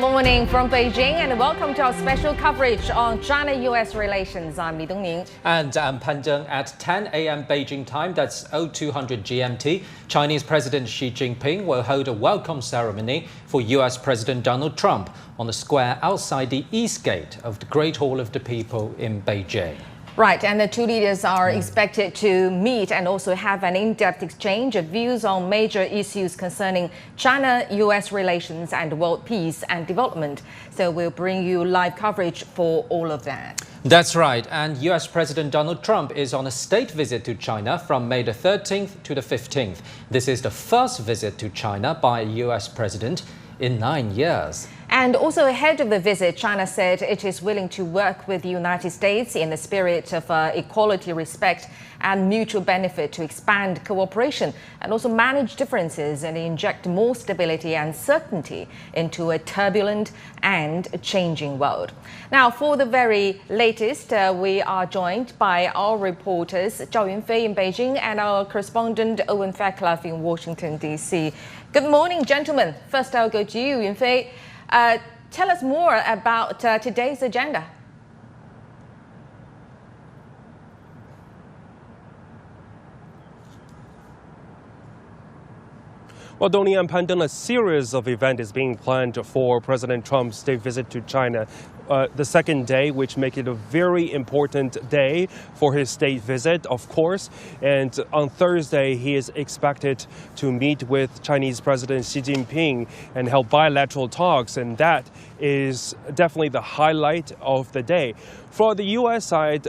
morning from Beijing and welcome to our special coverage on China-US relations. I'm Li Dongning. And I'm Pan Deng. At 10 a.m. Beijing time, that's 0200 GMT, Chinese President Xi Jinping will hold a welcome ceremony for US President Donald Trump on the square outside the East Gate of the Great Hall of the People in Beijing. Right, and the two leaders are expected to meet and also have an in-depth exchange of views on major issues concerning China-US relations and world peace and development. So we'll bring you live coverage for all of that. That's right, and US President Donald Trump is on a state visit to China from May the 13th to the 15th. This is the first visit to China by a US president in 9 years. And also ahead of the visit, China said it is willing to work with the United States in the spirit of equality, respect and mutual benefit to expand cooperation and also manage differences and inject more stability and certainty into a turbulent and changing world. Now, for the very latest, we are joined by our reporters Zhao Yunfei in Beijing and our correspondent Owen Fackloff in Washington, D.C. Good morning, gentlemen. First, I'll go to you, Yunfei. Tell us more about today's agenda. Well, Dongning and Pan Deng, a series of events is being planned for President Trump's state visit to China. The second day, which makes it a very important day for his state visit, of course. And on Thursday, he is expected to meet with Chinese President Xi Jinping and hold bilateral talks. And that is definitely the highlight of the day. For the U.S. side,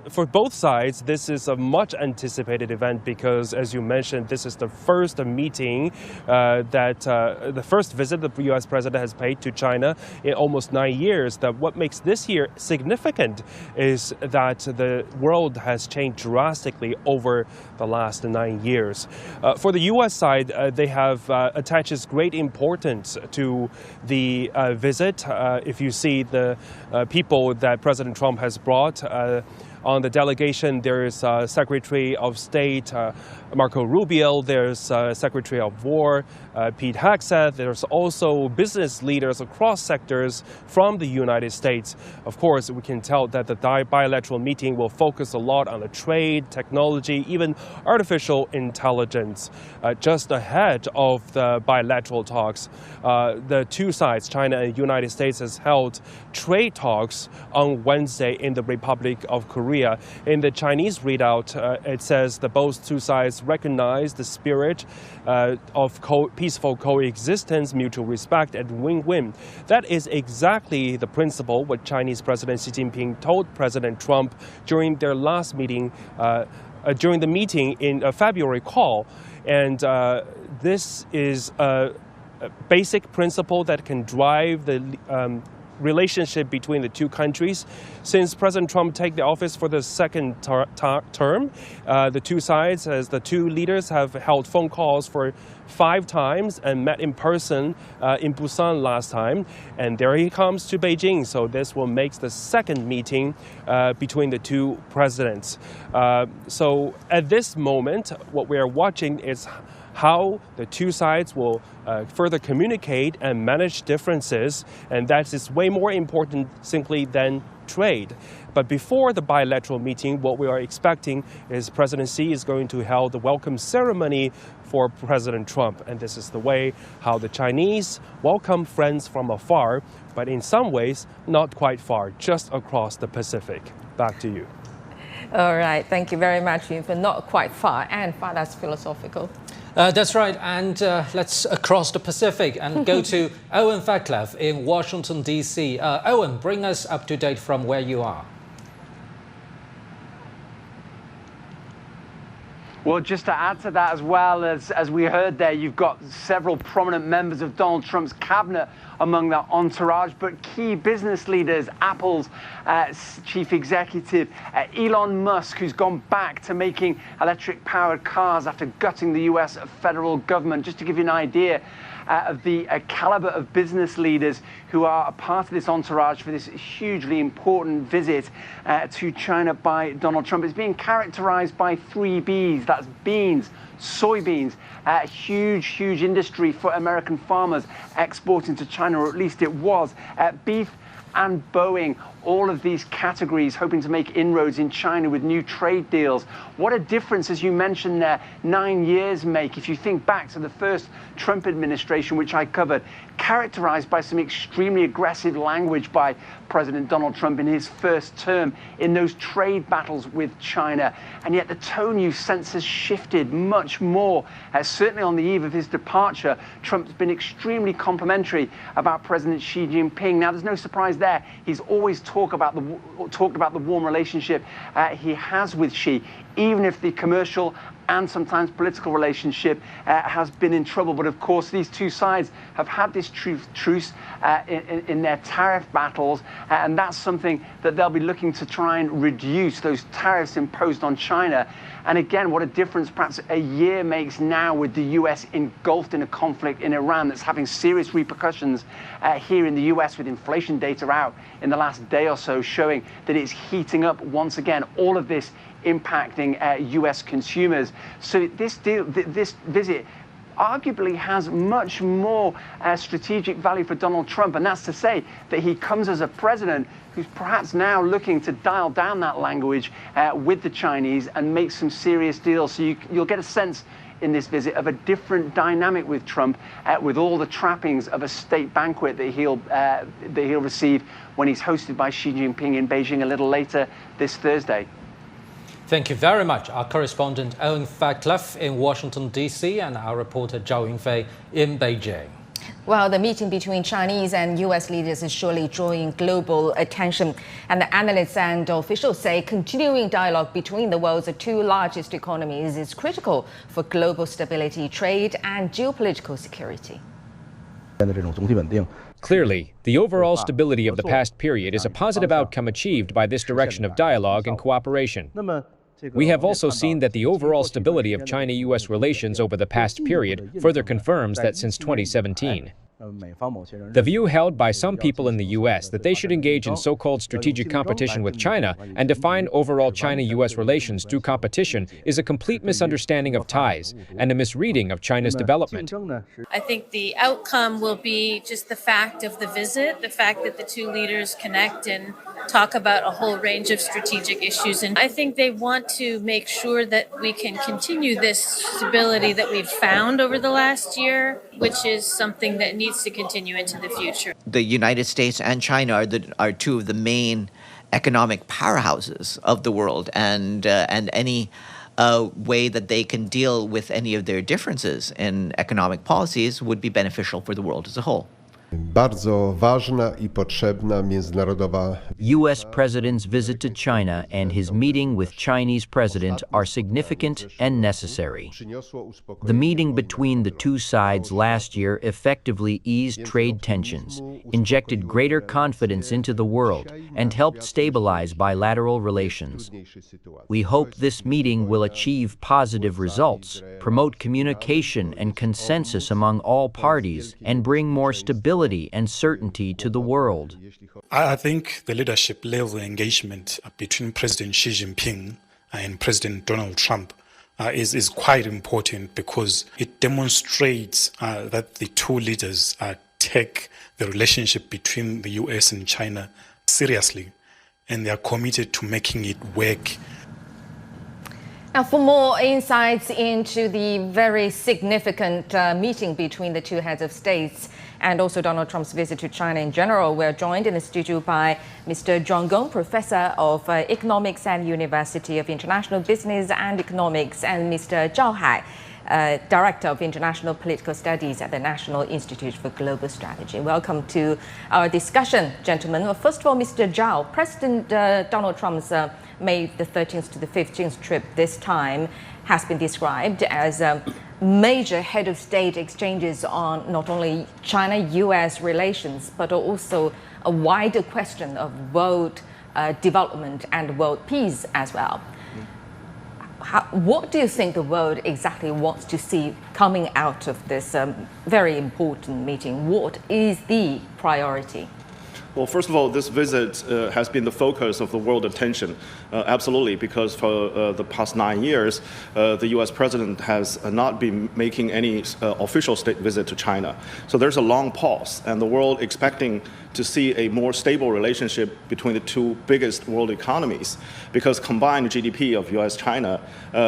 for both sides, this is a much anticipated event because, as you mentioned, this is the first meeting the first visit the U.S. president has paid to China in almost 9 years. What makes this year significant is that the world has changed drastically over the last 9 years. For the U.S. side, they have attaches great importance to the visit. If you see the people that President Trump has brought on the delegation, there's Secretary of State Marco Rubio, there's Secretary of War Pete Hegseth, there's also business leaders across sectors from the United States. Of course, we can tell that the bilateral meeting will focus a lot on the trade, technology, even artificial intelligence. Just ahead of the bilateral talks, the two sides, China and United States, has held trade talks on Wednesday in the Republic of Korea. In the Chinese readout, it says that both two sides recognize the spirit of peaceful coexistence, mutual respect, and win-win. That is exactly the principle what Chinese President Xi Jinping told President Trump during their last meeting, during the meeting in a February call. And this is a basic principle that can drive the relationship between the two countries. Since President Trump took the office for the second term, the two sides, as the two leaders, have held phone calls for 5 times and met in person in Busan last time. And there he comes to Beijing. So this will make the second meeting between the two presidents. So at this moment, what we are watching is how the two sides will further communicate and manage differences, and that is way more important simply than trade. But before the bilateral meeting, what we are expecting is President Xi is going to hold the welcome ceremony for President Trump, and this is the way how the Chinese welcome friends from afar, but in some ways not quite far, just across the Pacific. Back to you. All right, thank you very much, Yun, for not quite far and far. That's philosophical. That's right, and let's across the Pacific and go to Owen Fackloff in Washington, D.C. Owen, bring us up to date from where you are. Well, just to add to that, as well as we heard there, you've got several prominent members of Donald Trump's cabinet among their entourage, but key business leaders, Apple's chief executive, Elon Musk, who's gone back to making electric-powered cars after gutting the US federal government. Just to give you an idea of the caliber of business leaders who are a part of this entourage for this hugely important visit to China by Donald Trump. It's being characterized by 3 Bs. That's beans, soybeans, huge industry for American farmers exporting to China, or at least it was. Beef and Boeing, all of these categories hoping to make inroads in China with new trade deals. What a difference, as you mentioned there, 9 years make. If you think back to the first Trump administration, which I covered, characterized by some extremely aggressive language by President Donald Trump in his first term in those trade battles with China. And yet the tone you sense has shifted much more. Certainly on the eve of his departure, Trump's been extremely complimentary about President Xi Jinping. Now, there's no surprise there. He's always talked about the warm relationship he has with Xi, even if the commercial and sometimes political relationship has been in trouble. But of course, these two sides have had this truce in their tariff battles, and that's something that they'll be looking to try and reduce, those tariffs imposed on China. And again, what a difference perhaps a year makes now with the US engulfed in a conflict in Iran that's having serious repercussions here in the US, with inflation data out in the last day or so showing that it's heating up once again. All of this impacting US consumers. So this visit arguably has much more strategic value for Donald Trump, and that's to say that he comes as a president who's perhaps now looking to dial down that language with the Chinese and make some serious deals. So you'll get a sense in this visit of a different dynamic with Trump, with all the trappings of a state banquet that he'll receive when he's hosted by Xi Jinping in Beijing a little later this Thursday. Thank you very much. Our correspondent Owen Fairclough in Washington, D.C., and our reporter Zhao Yunfei in Beijing. Well, the meeting between Chinese and U.S. leaders is surely drawing global attention. And the analysts and officials say continuing dialogue between the world's two largest economies is critical for global stability, trade, and geopolitical security. Clearly, the overall stability of the past period is a positive outcome achieved by this direction of dialogue and cooperation. We have also seen that the overall stability of China-U.S. relations over the past period further confirms that since 2017. The view held by some people in the U.S. that they should engage in so-called strategic competition with China and define overall China-U.S. relations through competition is a complete misunderstanding of ties and a misreading of China's development. I think the outcome will be just the fact of the visit, the fact that the two leaders connect and talk about a whole range of strategic issues. And I think they want to make sure that we can continue this stability that we've found over the last year, which is something that needs to continue into the future. The United States and China are two of the main economic powerhouses of the world, and any way that they can deal with any of their differences in economic policies would be beneficial for the world as a whole. Bardzo ważna I potrzebna międzynarodowa. U.S. President's visit to China and his meeting with Chinese President are significant and necessary. The meeting between the two sides last year effectively eased trade tensions, injected greater confidence into the world, and helped stabilize bilateral relations. We hope this meeting will achieve positive results, promote communication and consensus among all parties, and bring more stability and certainty to the world. I think the leadership level engagement between President Xi Jinping and President Donald Trump is quite important, because it demonstrates that the two leaders take the relationship between the US and China seriously, and they are committed to making it work. Now, for more insights into the very significant meeting between the two heads of states and also Donald Trump's visit to China in general, we're joined in the studio by Mr. Zhang Gong, Professor of Economics at University of International Business and Economics, and Mr. Zhao Hai, Director of International Political Studies at the National Institute for Global Strategy. Welcome to our discussion, gentlemen. Well, first of all, Mr. Zhao, President Donald Trump's May the 13th to the 15th trip this time has been described as major head of state exchanges on not only China-US relations, but also a wider question of world development and world peace as well. What do you think the world exactly wants to see coming out of this very important meeting? What is the priority? Well, first of all, this visit has been the focus of the world attention, absolutely, because for the past 9 years, the U.S. president has not been making any official state visit to China. So there's a long pause, and the world expecting to see a more stable relationship between the two biggest world economies, because combined GDP of U.S.-China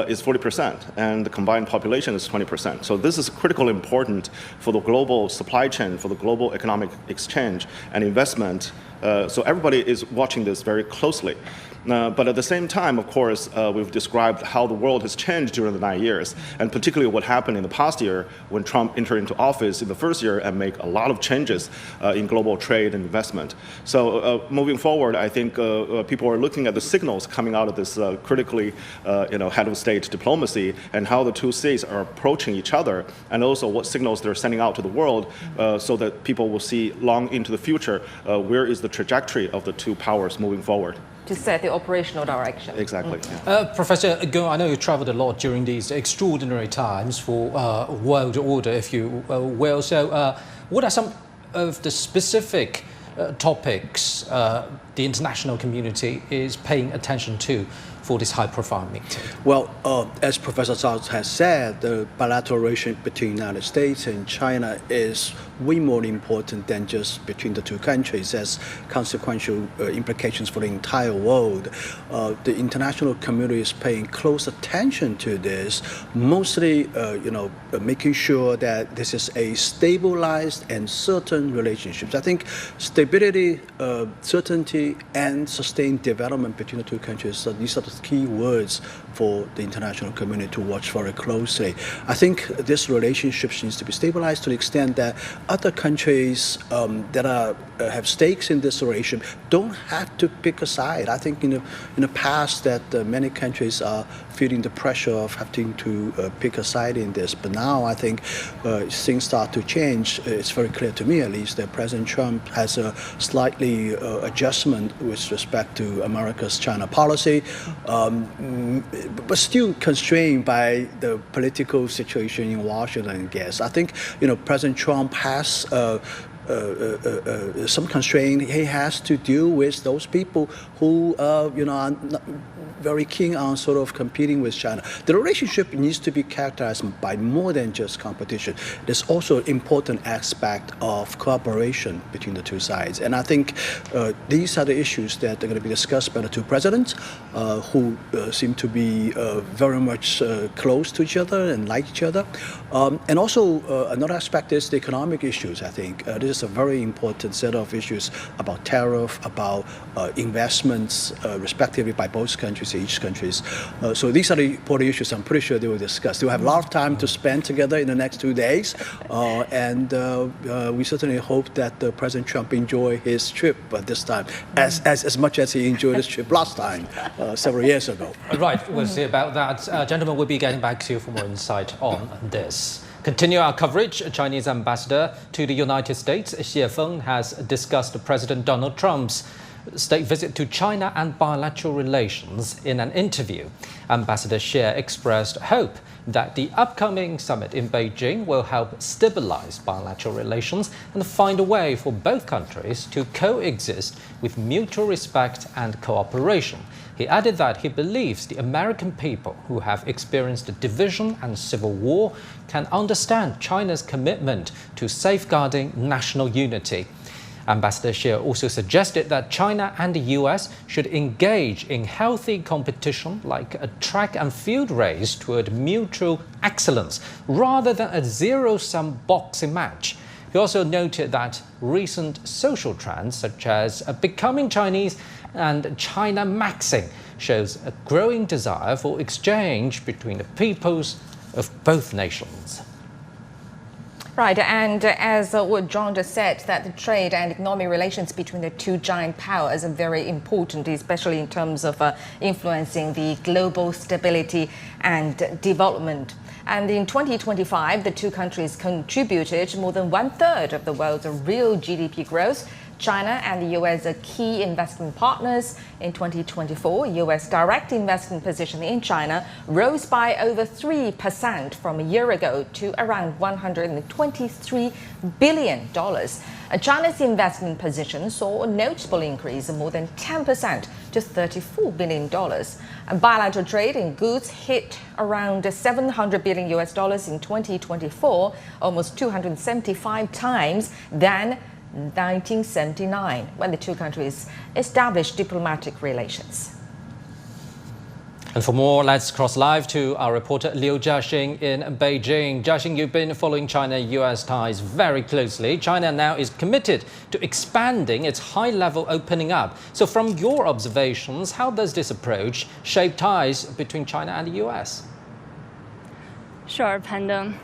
is 40%, and the combined population is 20%. So this is critically important for the global supply chain, for the global economic exchange and investment. So everybody is watching this very closely. But at the same time, of course, we've described how the world has changed during the 9 years, and particularly what happened in the past year when Trump entered into office in the first year and make a lot of changes in global trade and investment. So moving forward, I think people are looking at the signals coming out of this critically, head of state diplomacy and how the two states are approaching each other, and also what signals they're sending out to the world so that people will see long into the future where is the trajectory of the two powers moving forward. To set the operational direction. Exactly. Yeah. Professor Go, I know you traveled a lot during these extraordinary times for world order, if you will. So what are some of the specific topics the international community is paying attention to for this high-profile meeting? Well, as Professor Zhao has said, the bilateral relationship between the United States and China is way more important than just between the two countries, as consequential implications for the entire world. The international community is paying close attention to this, mostly, making sure that this is a stabilized and certain relationship. I think stability, certainty, and sustained development between the two countries, these are the key words for the international community to watch very closely. I think this relationship needs to be stabilized to the extent that other countries that have stakes in this relationship don't have to pick a side. I think in the past that many countries are feeling the pressure of having to pick a side in this. But now I think things start to change. It's very clear to me, at least, that President Trump has a slightly adjustment with respect to America's China policy, but still constrained by the political situation in Washington, I guess. I think, President Trump has some constraint. He has to deal with those people who, are not very keen on sort of competing with China. The relationship needs to be characterized by more than just competition. There's also an important aspect of cooperation between the two sides. And I think these are the issues that are going to be discussed by the two presidents, who seem to be very much close to each other and like each other. And also another aspect is the economic issues, I think. This is a very important set of issues about tariff, about investments, respectively, by both countries, each countries. So these are the important issues I'm pretty sure they will discuss. They will have a lot of time to spend together in the next 2 days. And we certainly hope that President Trump enjoy his trip this time as much as he enjoyed his trip last time, several years ago. Right, we'll see about that. Gentlemen, we'll be getting back to you for more insight on this. Continue our coverage. Chinese ambassador to the United States, Xie Feng, has discussed President Donald Trump's state visit to China and bilateral relations in an interview. Ambassador Xie expressed hope that the upcoming summit in Beijing will help stabilize bilateral relations and find a way for both countries to coexist with mutual respect and cooperation. He added that he believes the American people who have experienced division and civil war can understand China's commitment to safeguarding national unity. Ambassador Xie also suggested that China and the US should engage in healthy competition like a track and field race toward mutual excellence rather than a zero-sum boxing match. He also noted that recent social trends such as becoming Chinese and China maxing shows a growing desire for exchange between the peoples of both nations. Right, and as what John just said, that the trade and economic relations between the two giant powers are very important, especially in terms of influencing the global stability and development. And in 2025, the two countries contributed more than 1/3 of the world's real GDP growth China and the US are key investment partners. In 2024, US direct investment position in China rose by over 3% from a year ago to around $123 billion. China's investment position saw a notable increase of more than 10% to $34 billion. And bilateral trade in goods hit around $700 billion in 2024, almost 275 times than 1979, when the two countries established diplomatic relations. And for more, let's cross live to our reporter Liu Jiaxing in Beijing. Jiaxing, you've been following China-US ties very closely. China now is committed to expanding its high-level opening up. So from your observations, how does this approach shape ties between China and the US? Sure, Pandong.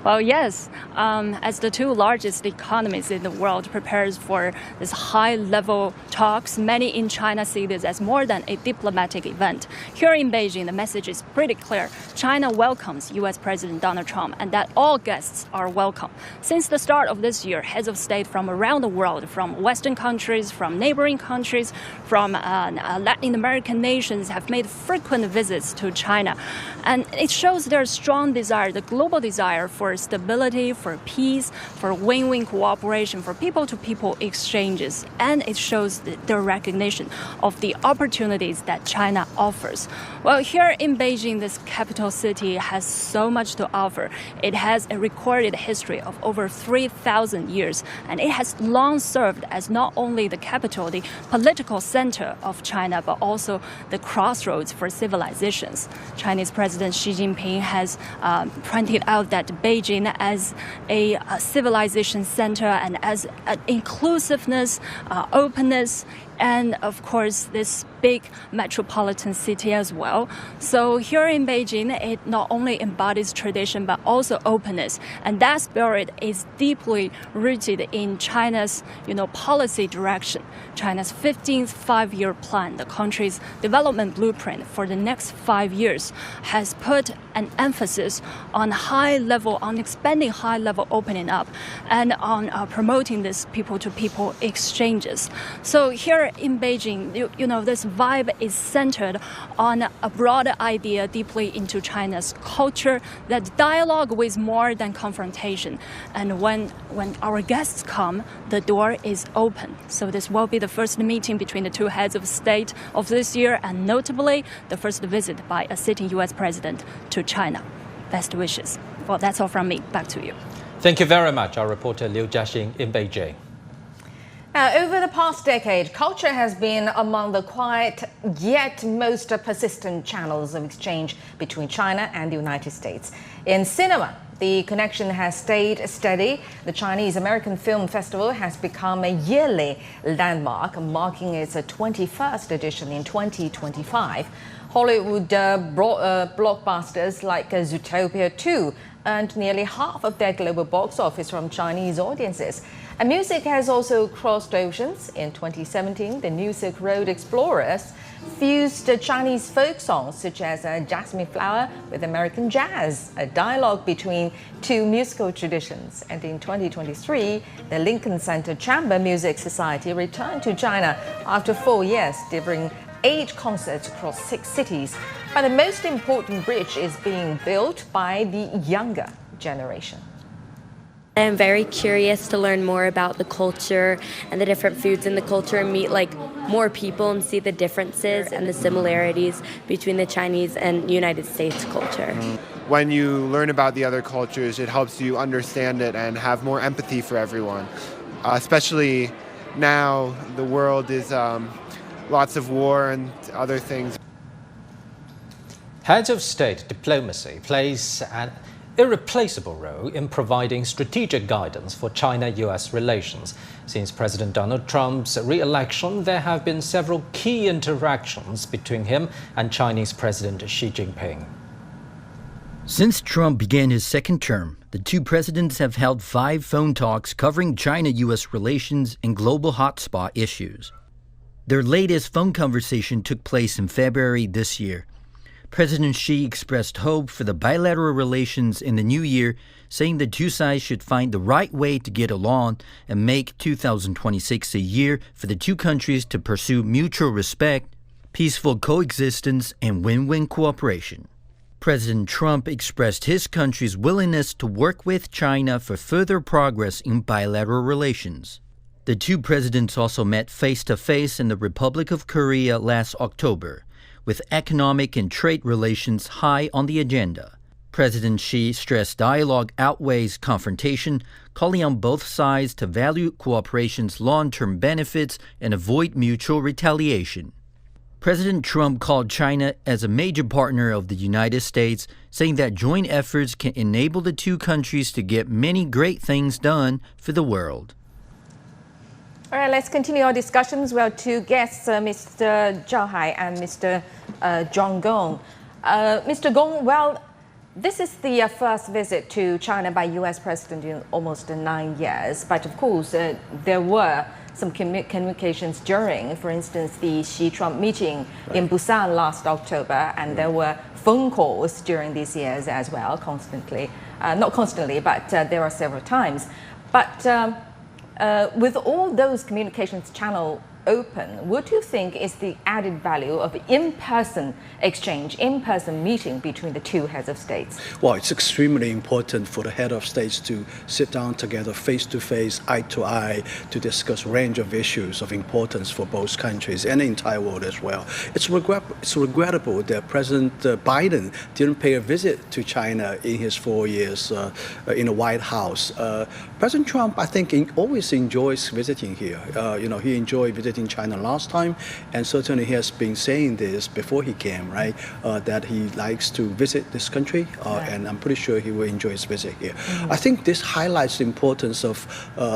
Well, yes, as the two largest economies in the world prepares for this high-level talks, many in China see this as more than a diplomatic event. Here in Beijing, the message is pretty clear. China welcomes U.S. President Donald Trump and that all guests are welcome. Since the start of this year, heads of state from around the world, from Western countries, from neighboring countries, from Latin American nations have made frequent visits to China. And it shows their strong desire, the global desire for stability, for peace, for win-win cooperation, for people-to-people exchanges. And it shows their recognition of the opportunities that China offers. Well, here in Beijing, this capital city has so much to offer. It has a recorded history of over 3,000 years, and it has long served as not only the capital, the political center of China, but also the crossroads for civilizations. Chinese President Xi Jinping has pointed out that Beijing as a civilization center and as inclusiveness, openness, and of course this big metropolitan city as well. So here in Beijing, it not only embodies tradition but also openness, and that spirit is deeply rooted in China's policy direction. China's 15th five-year plan, the country's development blueprint for the next 5 years, has put an emphasis on expanding high-level opening up and on promoting this people-to-people exchanges. So here in Beijing, this vibe is centered on a broader idea deeply into China's culture, that dialogue with more than confrontation. And when our guests come, the door is open. So this will be the first meeting between the two heads of state of this year, and notably the first visit by a sitting U.S. president to China. Best wishes. Well, that's all from me. Back to you. Thank you very much, our reporter Liu Jiaxing in Beijing. Now, over the past decade, culture has been among the quiet yet most persistent channels of exchange between China and the United States. In cinema, the connection has stayed steady. The Chinese-American Film Festival has become a yearly landmark, marking its 21st edition in 2025. Hollywood blockbusters like Zootopia 2 earned nearly half of their global box office from Chinese audiences. And music has also crossed oceans. In 2017, the New Silk Road Explorers fused Chinese folk songs such as Jasmine Flower with American jazz, a dialogue between two musical traditions. And in 2023, the Lincoln Center Chamber Music Society returned to China after 4 years, delivering 8 concerts across 6 cities. But the most important bridge is being built by the younger generation. I'm very curious to learn more about the culture and the different foods in the culture, and meet more people and see the differences and the similarities between the Chinese and United States culture. When you learn about the other cultures, it helps you understand it and have more empathy for everyone. Especially now, the world is lots of war and other things. Heads of state diplomacy plays an irreplaceable role in providing strategic guidance for China-US relations. Since President Donald Trump's re-election, there have been several key interactions between him and Chinese President Xi Jinping. Since Trump began his second term, the two presidents have held 5 phone talks covering China-US relations and global hotspot issues. Their latest phone conversation took place in February this year. President Xi expressed hope for the bilateral relations in the new year, saying the two sides should find the right way to get along and make 2026 a year for the two countries to pursue mutual respect, peaceful coexistence, and win-win cooperation. President Trump expressed his country's willingness to work with China for further progress in bilateral relations. The two presidents also met face-to-face in the Republic of Korea last October, with economic and trade relations high on the agenda. President Xi stressed dialogue outweighs confrontation, calling on both sides to value cooperation's long-term benefits and avoid mutual retaliation. President Trump called China as a major partner of the United States, saying that joint efforts can enable the two countries to get many great things done for the world. All right, let's continue our discussions. We have two guests, Mr. Zhao Hai and Mr. John Gong. Mr. Gong, well, this is the first visit to China by U.S. President in almost 9 years. But of course, there were some communications during, for instance, the Xi-Trump meeting in Busan last October. And there were phone calls during these years as well, constantly. Not constantly, but there are several times. But with all those communications channels open, what do you think is the added value of in-person exchange, in-person meeting between the two heads of states? Well, it's extremely important for the head of states to sit down together face-to-face, eye-to-eye, to discuss a range of issues of importance for both countries and the entire world as well. It's regrettable that President Biden didn't pay a visit to China in his 4 years in the White House. President Trump, I think, always enjoys visiting here. He enjoyed visiting China last time, and certainly he has been saying this before he came, right? That he likes to visit this country, and I'm pretty sure he will enjoy his visit here. I think this highlights the importance of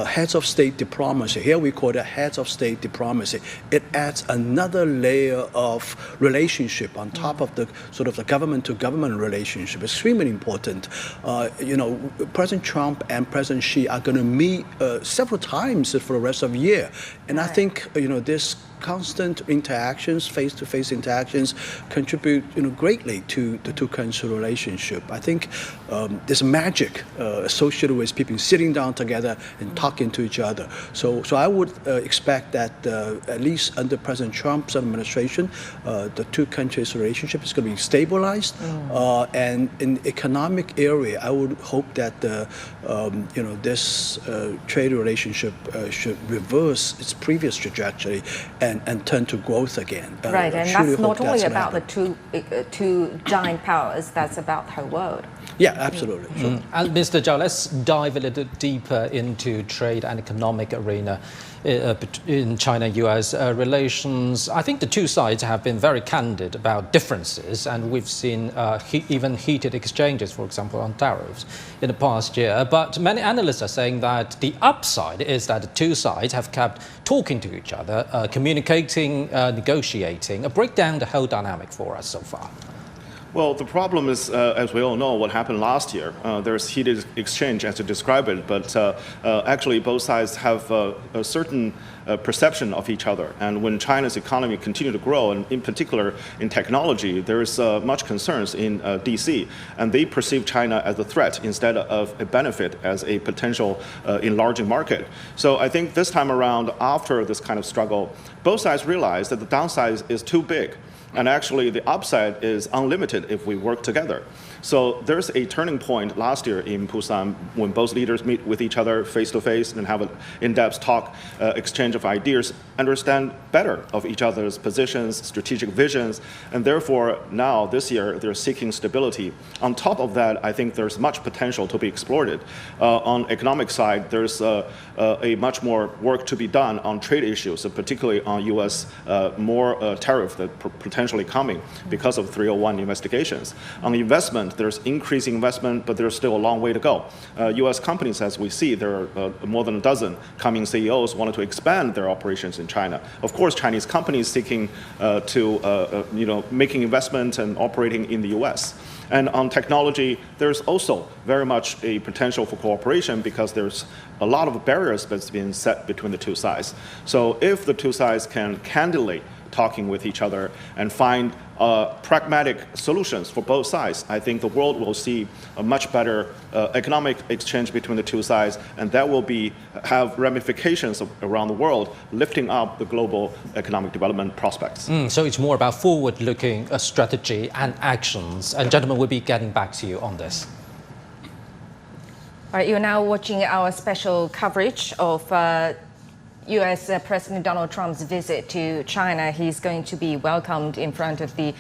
heads of state diplomacy. Here we call it heads of state diplomacy. It adds another layer of relationship on top of the sort of the government-to-government relationship. Extremely important. President Trump and President Xi are going to meet several times for the rest of the year, and I think this constant interactions, face-to-face interactions, contribute greatly to the two countries' relationship. I think there's magic associated with people sitting down together and talking to each other. So I would expect that at least under President Trump's administration, the two countries' relationship is going to be stabilized. And in economic area, I would hope that this trade relationship should reverse its previous trajectory and turn to growth again. Right, and that's not only about the two giant powers, that's the whole world. Yeah, absolutely. Sure. And Mr. Zhao, let's dive a little deeper into trade and economic arena in China-US relations. I think the two sides have been very candid about differences, and we've seen even heated exchanges, for example, on tariffs in the past year. But many analysts are saying that the upside is that the two sides have kept talking to each other, communicating, negotiating. Break down the whole dynamic for us so far. Well, the problem is, as we all know, what happened last year. There's heated exchange, as you describe it, but actually both sides have a certain perception of each other. And when China's economy continued to grow, and in particular in technology, there is much concerns in DC, and they perceive China as a threat instead of a benefit, as a potential enlarging market. So I think this time around, after this kind of struggle, both sides realize that the downside is too big. And actually, the upside is unlimited if we work together. So there's a turning point last year in Busan when both leaders meet with each other face-to-face and have an in-depth talk, exchange of ideas, understand better of each other's positions, strategic visions, and therefore now this year they're seeking stability. On top of that, I think there's much potential to be exploited. On economic side, there's a much more work to be done on trade issues, particularly on U.S. more tariff that potentially coming because of 301 investigations. On investment, there's increasing investment, but there's still a long way to go. U.S. companies, as we see, there are more than a dozen coming CEOs wanted to expand their operations in China. Of course, Chinese companies seeking making investment and operating in the U.S. And on technology, there's also very much a potential for cooperation because there's a lot of barriers that's been set between the two sides. So if the two sides can candidly talking with each other and find pragmatic solutions for both sides, I think the world will see a much better economic exchange between the two sides, and that will have ramifications around the world, lifting up the global economic development prospects. So it's more about forward-looking strategy and actions. And gentlemen, we'll be getting back to you on this. All right, you're now watching our special coverage of U.S. President Donald Trump's visit to China. He's going to be welcomed in front of the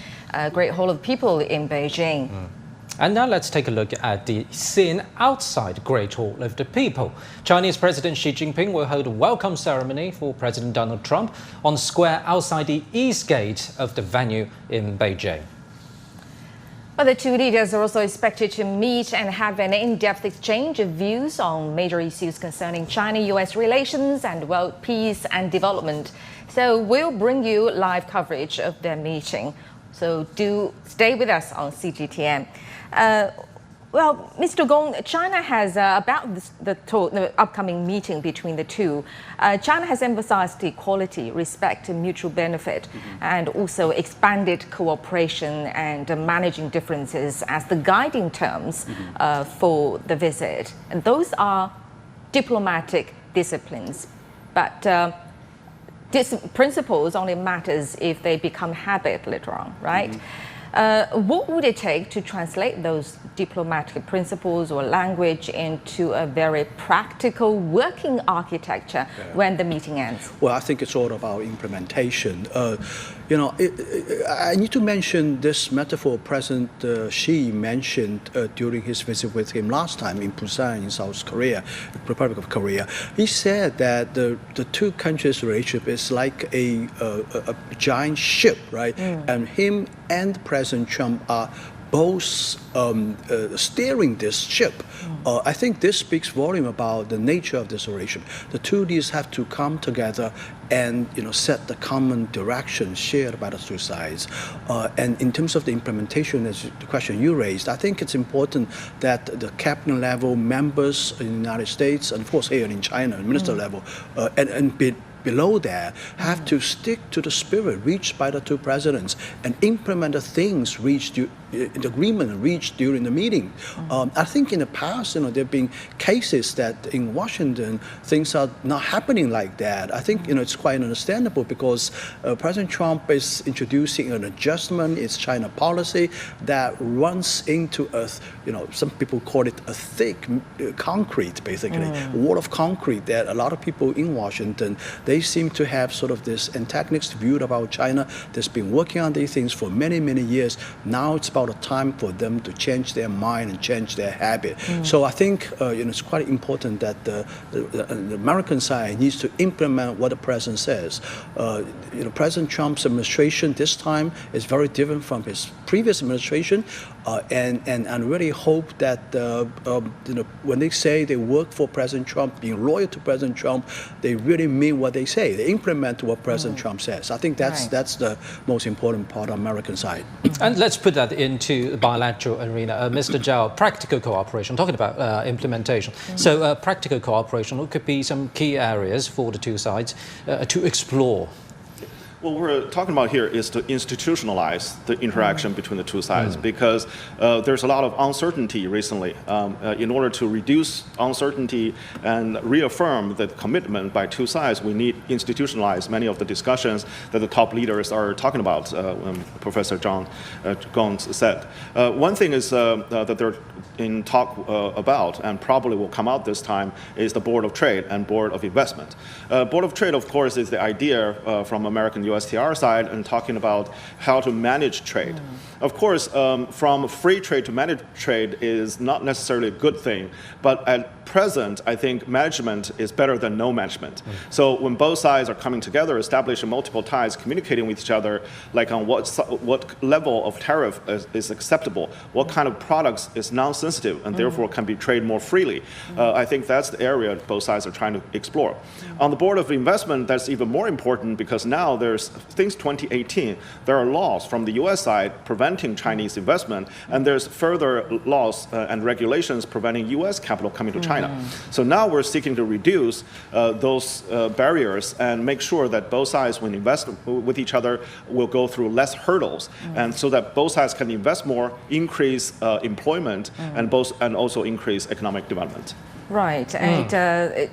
Great Hall of People in Beijing. And now let's take a look at the scene outside Great Hall of the People. Chinese President Xi Jinping will hold a welcome ceremony for President Donald Trump on the square outside the east gate of the venue in Beijing. Well, the two leaders are also expected to meet and have an in-depth exchange of views on major issues concerning China-US relations and world peace and development. So we'll bring you live coverage of their meeting. So do stay with us on CGTN. Well, Mr. Gong, China has, about the upcoming meeting between the two, China has emphasized equality, respect and mutual benefit, and also expanded cooperation and managing differences as the guiding terms for the visit. And those are diplomatic disciplines. But principles only matters if they become habit later on, right? What would it take to translate those diplomatic principles or language into a very practical working architecture when the meeting ends? Well, I think it's all about implementation. I need to mention this metaphor President Xi mentioned during his visit with him last time in Busan in South Korea, Republic of Korea. He said that the two countries' relationship is like a giant ship, right? And him and President Trump are both steering this ship. I think this speaks volume about the nature of this relationship. The two leaders have to come together and set the common direction shared by the two sides. And in terms of the implementation, as the question you raised, I think it's important that the cabinet level members in the United States, and of course here in China, minister level, and below there, have to stick to the spirit reached by the two presidents and implement the things reached, the agreement reached during the meeting. I think in the past, there have been cases that in Washington, things are not happening like that. I think, it's quite understandable because President Trump is introducing an adjustment, it's China policy that runs into some people call it a thick concrete, basically, a wall of concrete that a lot of people in Washington, they seem to have sort of this antagonist view about China that's been working on these things for many, many years. Now it's about a time for them to change their mind and change their habit. So I think it's quite important that the American side needs to implement what the president says. President Trump's administration this time is very different from his previous administration, and I really hope that when they say they work for President Trump, being loyal to President Trump, they really mean what they say. They implement what President Trump says. I think that's the most important part on the American side. And let's put that into the bilateral arena. Mr. Zhao, practical cooperation, talking about implementation. So practical cooperation, what could be some key areas for the two sides to explore? What we're talking about here is to institutionalize the interaction between the two sides because there's a lot of uncertainty recently. In order to reduce uncertainty and reaffirm the commitment by two sides, we need to institutionalize many of the discussions that the top leaders are talking about, Professor John Gong said. One thing is that they're in talk about, and probably will come out this time, is the Board of Trade and Board of Investment. Board of Trade, of course, is the idea from American USTR side and talking about how to manage trade. Of course, from free trade to managed trade is not necessarily a good thing, but at present, I think management is better than no management. So when both sides are coming together, establishing multiple ties, communicating with each other, like on what level of tariff is acceptable, what kind of products is non-sensitive and therefore can be traded more freely. I think that's the area both sides are trying to explore. On the Board of Investment, that's even more important because now there since 2018, there are laws from the U.S. side preventing Chinese investment, and there's further laws and regulations preventing U.S. capital coming to China. So now we're seeking to reduce those barriers and make sure that both sides, when invest with each other, will go through less hurdles, and so that both sides can invest more, increase employment, and also increase economic development. Right, and the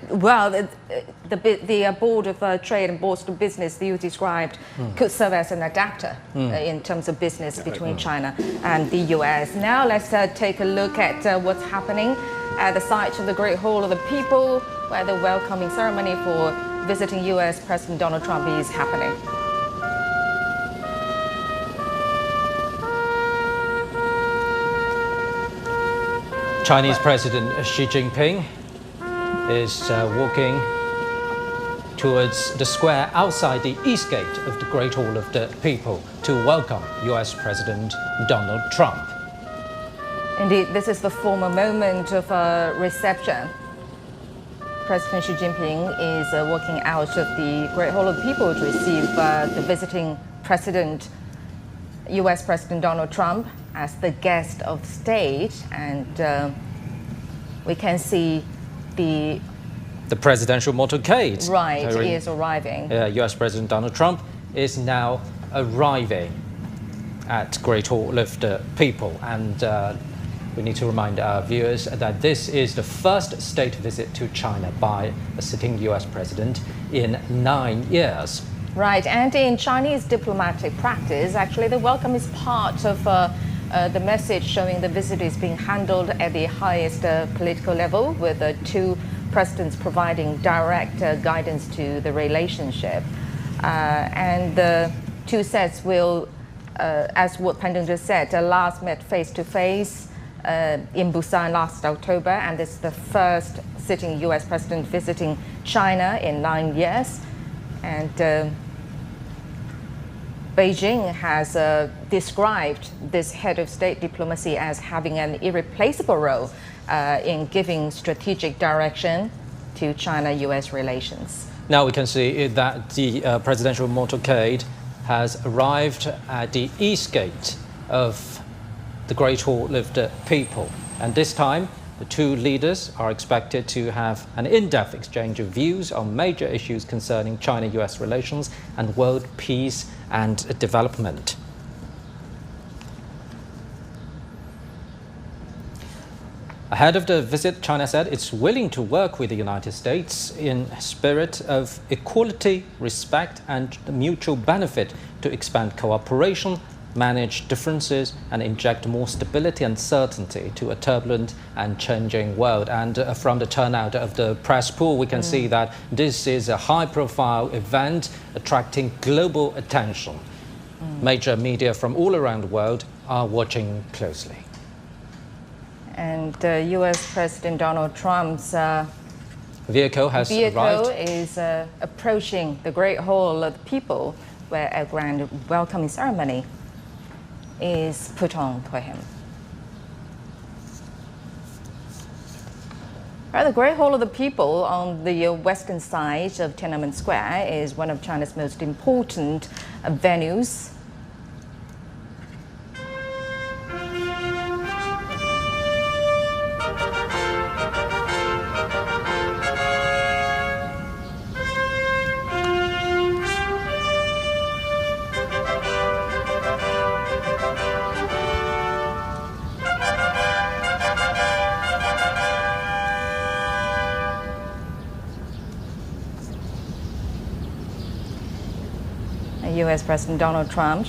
Board of Trade and Board of Business you described could serve as an adapter in terms of business between China and the US. Now let's take a look at what's happening at the site of the Great Hall of the People, where the welcoming ceremony for visiting US President Donald Trump is happening. Chinese President Xi Jinping is walking towards the square outside the East Gate of the Great Hall of the People to welcome US President Donald Trump. Indeed, this is the formal moment of reception. President Xi Jinping is walking out of the Great Hall of the People to receive the visiting President, US President Donald Trump, as the guest of state, and we can see the presidential motorcade. Right, he is arriving. US President Donald Trump is now arriving at Great Hall of the People, and we need to remind our viewers that this is the first state visit to China by a sitting US president in 9 years. Right, and in Chinese diplomatic practice, actually the welcome is part of the message showing the visit is being handled at the highest political level, with the two presidents providing direct guidance to the relationship. And the two sets will, as what Pendong just said, last met face-to-face in Busan last October, and this is the first sitting US president visiting China in 9 years. And Beijing has described this head of state diplomacy as having an irreplaceable role in giving strategic direction to China-US relations. Now we can see that the presidential motorcade has arrived at the East Gate of the Great Hall of the People. And this time, the two leaders are expected to have an in-depth exchange of views on major issues concerning China-US relations and world peace and development. Ahead of the visit, China said it's willing to work with the United States in a spirit of equality, respect, and mutual benefit to expand cooperation, manage differences, and inject more stability and certainty to a turbulent and changing world. And from the turnout of the press pool, we can see that this is a high-profile event attracting global attention. Major media from all around the world are watching closely. And US President Donald Trump's vehicle has arrived. Is approaching the Great Hall of the People, where a grand welcoming ceremony is put on for him. The Great Hall of the People on the western side of Tiananmen Square is one of China's most important venues. US President Donald Trump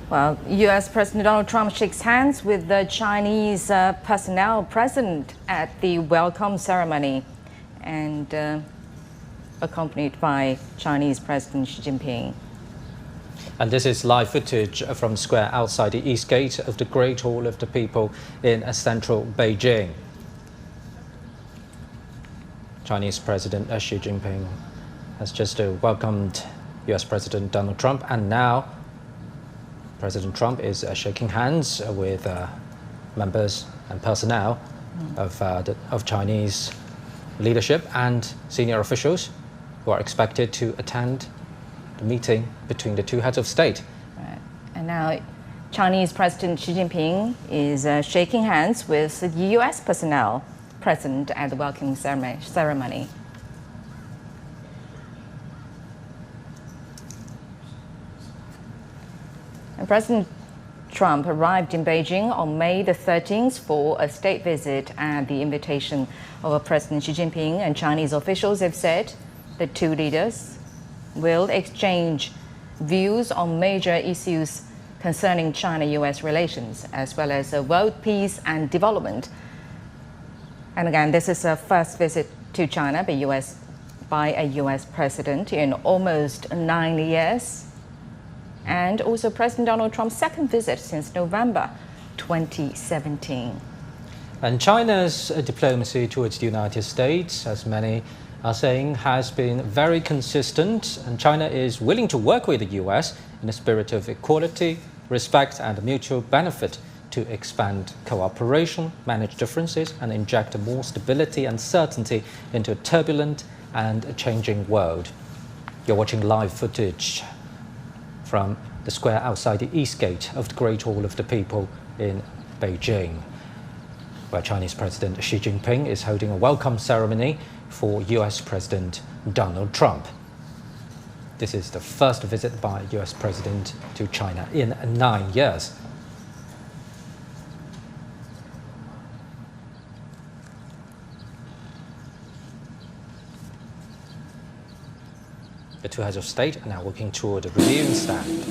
Well, U.S. President Donald Trump shakes hands with the Chinese personnel present at the welcome ceremony and accompanied by Chinese President Xi Jinping. And this is live footage from the square outside the East Gate of the Great Hall of the People in central Beijing. Chinese President Xi Jinping has just welcomed U.S. President Donald Trump, and now President Trump is shaking hands with members and personnel of Chinese leadership and senior officials who are expected to attend the meeting between the two heads of state. Right. And now Chinese President Xi Jinping is shaking hands with the U.S. personnel present at the welcoming ceremony. And President Trump arrived in Beijing on May the 13th for a state visit at the invitation of President Xi Jinping, and Chinese officials have said the two leaders will exchange views on major issues concerning China-US relations, as well as world peace and development. And again, this is a first visit to China by a U.S. president in almost 9 years. And also President Donald Trump's second visit since November 2017. And China's diplomacy towards the United States, as many are saying, has been very consistent, and China is willing to work with the US in a spirit of equality, respect and mutual benefit to expand cooperation, manage differences and inject more stability and certainty into a turbulent and changing world. You're watching live footage from the square outside the East Gate of the Great Hall of the People in Beijing, where Chinese President Xi Jinping is holding a welcome ceremony for US President Donald Trump. This is the first visit by US President to China in 9 years. The two heads of state are now walking toward the reviewing stand.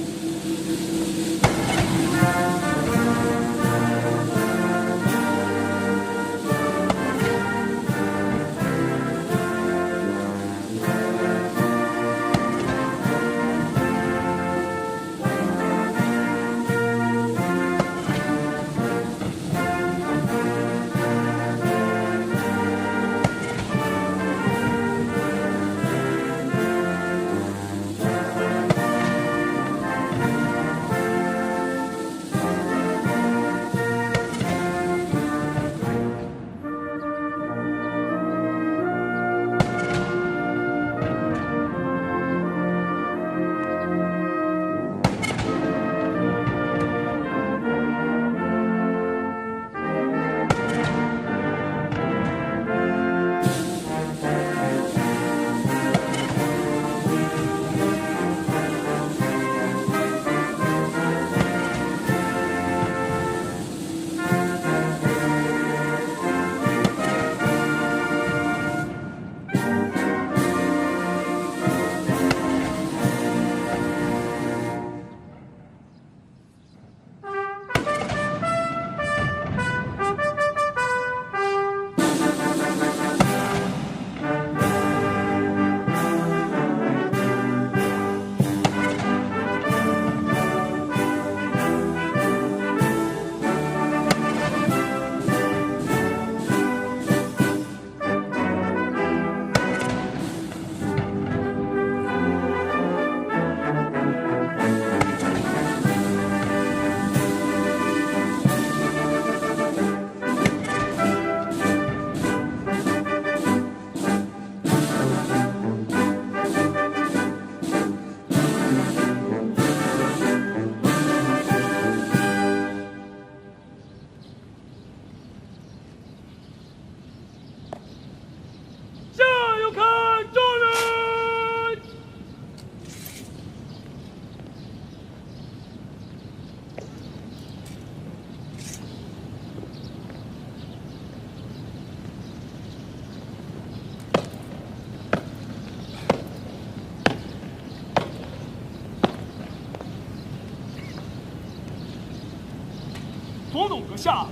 总统阁下，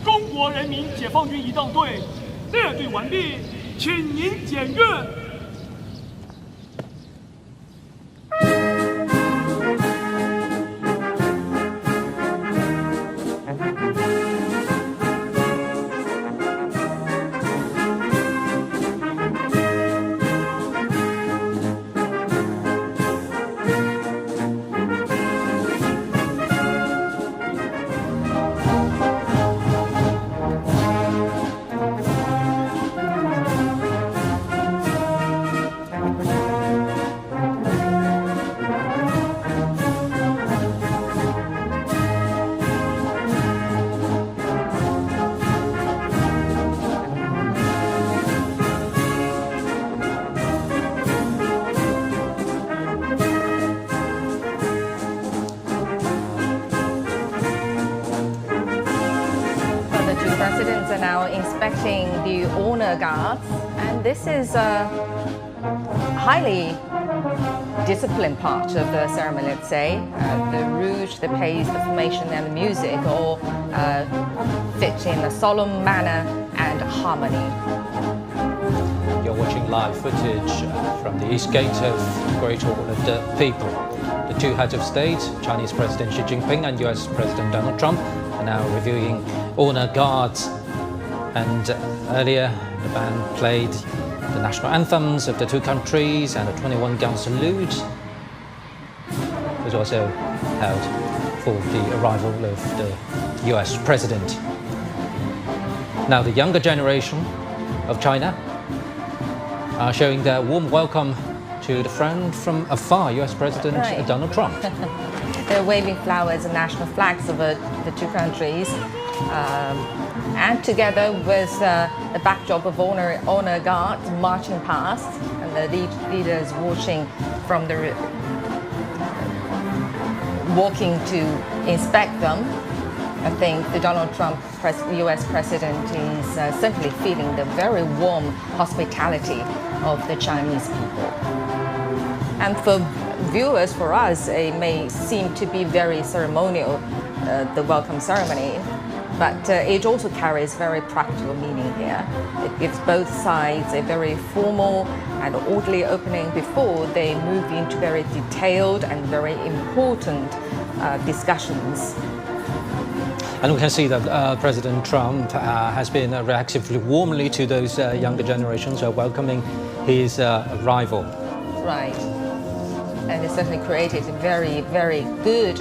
中国人民解放军仪仗队列队完毕，请您检阅。Presidents are now inspecting the honor guards, and this is a highly disciplined part of the ceremony, let's say. The rouge, the pace, the formation, and the music all fit in a solemn manner and harmony. You're watching live footage from the East Gate of Great Hall of the People. The two heads of state, Chinese President Xi Jinping and US President Donald Trump, are now reviewing honor guards. And earlier, the band played the national anthems of the two countries, and a 21-gun salute was also held for the arrival of the US President. Now, the younger generation of China are showing their warm welcome to the friend from afar, US President Donald Trump. They're waving flowers and national flags over the two countries. And together with the backdrop of honor guards marching past, and the leaders watching from the walking to inspect them. I think the Donald Trump US president is certainly feeling the very warm hospitality of the Chinese people. And for viewers, for us, it may seem to be very ceremonial, the welcome ceremony. But it also carries very practical meaning here. It gives both sides a very formal and orderly opening before they move into very detailed and very important discussions. And we can see that President Trump has been reacting warmly to those younger generations, welcoming his arrival. Right. And it certainly created a very, very good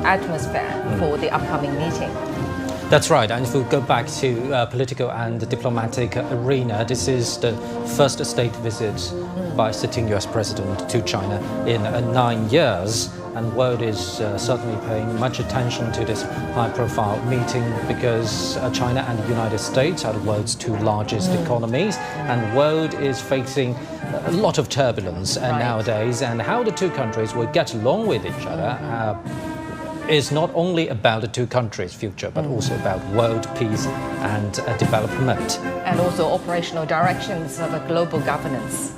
atmosphere for the upcoming meeting. That's right, and if we go back to political and diplomatic arena, this is the first state visit by a sitting US president to China in 9 years, and the world is certainly paying much attention to this high-profile meeting because China and the United States are the world's two largest economies, and the world is facing a lot of turbulence nowadays, and how the two countries will get along with each other is not only about the two countries' future, but also about world peace and development. And also operational directions of a global governance.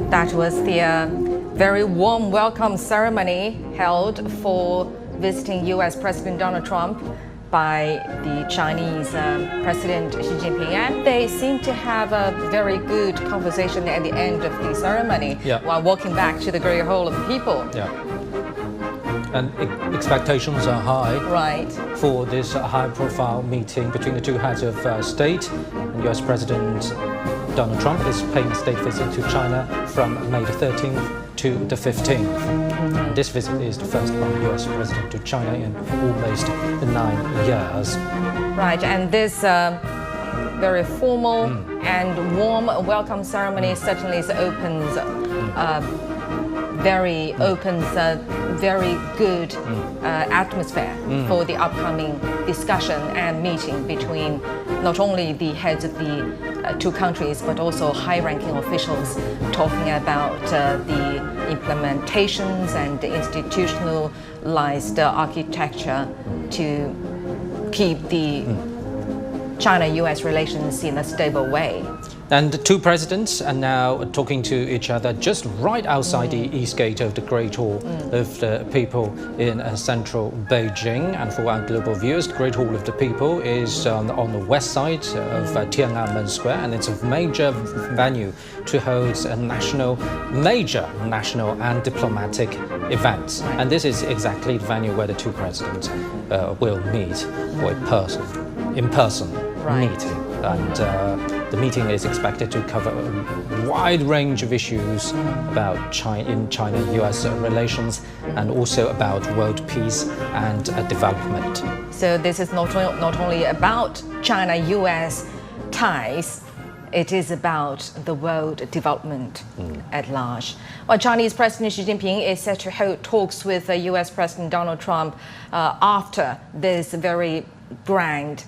That was the very warm welcome ceremony held for visiting U.S. President Donald Trump by the Chinese President Xi Jinping. And they seem to have a very good conversation at the end of the ceremony while walking back to the Great Hall of the People. Yeah. And expectations are high for this high-profile meeting between the two heads of state. And U.S. President Donald Trump is paying a state visit to China from May the 13th to the 15th. And this visit is the first by the U.S. President to China in almost 9 years. Right, and this very formal and warm welcome ceremony certainly opens very good atmosphere for the upcoming discussion and meeting between not only the heads of the two countries, but also high-ranking officials talking about the implementations and the institutionalized architecture to keep the China-US relations in a stable way. And the two presidents are now talking to each other just right outside the East Gate of the Great Hall of the People in central Beijing. And for our global viewers, the Great Hall of the People is on the west side of Tiananmen Square, and it's a major venue to host a major national and diplomatic events. And this is exactly the venue where the two presidents will meet for a in-person meeting. And the meeting is expected to cover a wide range of issues about China-US relations and also about world peace and development. So this is not only about China-US ties, it is about the world development at large. Well, Chinese President Xi Jinping is set to hold talks with US President Donald Trump after this very grand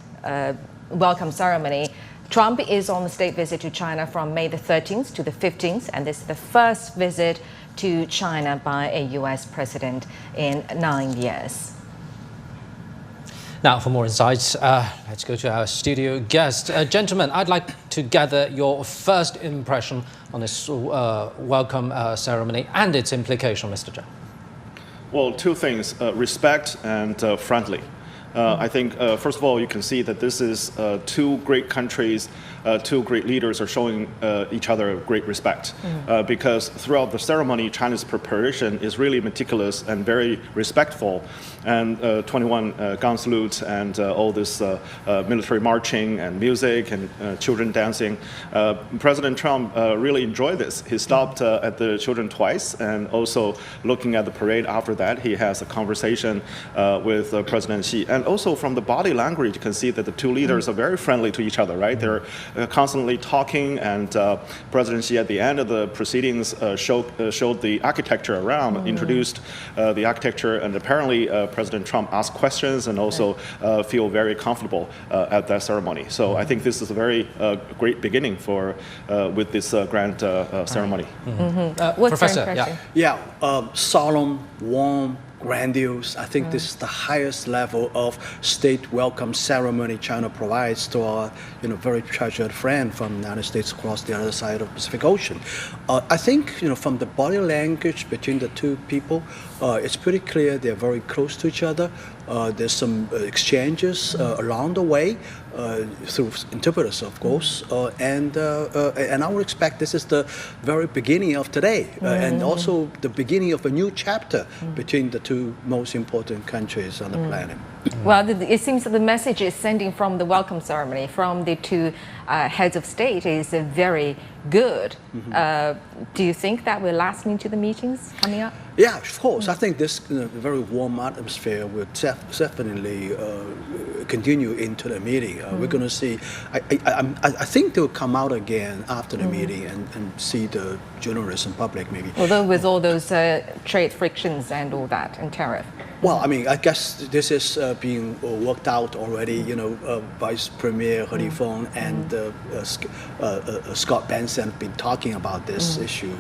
welcome ceremony. Trump is on the state visit to China from May the 13th to the 15th, and this is the first visit to China by a US president in 9 years. Now, for more insights, let's go to our studio guest. Gentlemen, I'd like to gather your first impression on this welcome ceremony and its implication, Mr. Zhang. Well, two things, respect and friendly. I think, first of all, you can see that this is two great countries, two great leaders are showing each other great respect. Because throughout the ceremony, China's preparation is really meticulous and very respectful. And 21 gun salutes and all this military marching and music and children dancing. President Trump really enjoyed this. He stopped at the children twice, and also looking at the parade after that, he has a conversation with President Xi. And also from the body language, you can see that the two leaders are very friendly to each other, right? They're constantly talking, and President Xi at the end of the proceedings showed the architecture around, introduced the architecture, and apparently President Trump asked questions and also feel very comfortable at that ceremony. So I think this is a very great beginning for with this grand ceremony. What's Professor, your impression? Solemn, warm, grandiose. I think this is the highest level of state welcome ceremony China provides to our, very treasured friend from the United States across the other side of the Pacific Ocean. I think, from the body language between the two people, it's pretty clear they're very close to each other. There's some exchanges along the way through interpreters, of course, and I would expect this is the very beginning of today, and also the beginning of a new chapter between the two most important countries on the planet. Well, it seems that the message is sending from the welcome ceremony from the two heads of state is very good. Do you think that will last into the meetings coming up? Yeah, of course. I think this very warm atmosphere will definitely continue into the meeting. We're going to see. I think they'll come out again after the meeting and see the journalists and public maybe. Although with all those trade frictions and all that and tariff. Well, I mean, I guess this is being worked out already. You know, Vice Premier He Lifeng and Scott Benson have been talking about this issue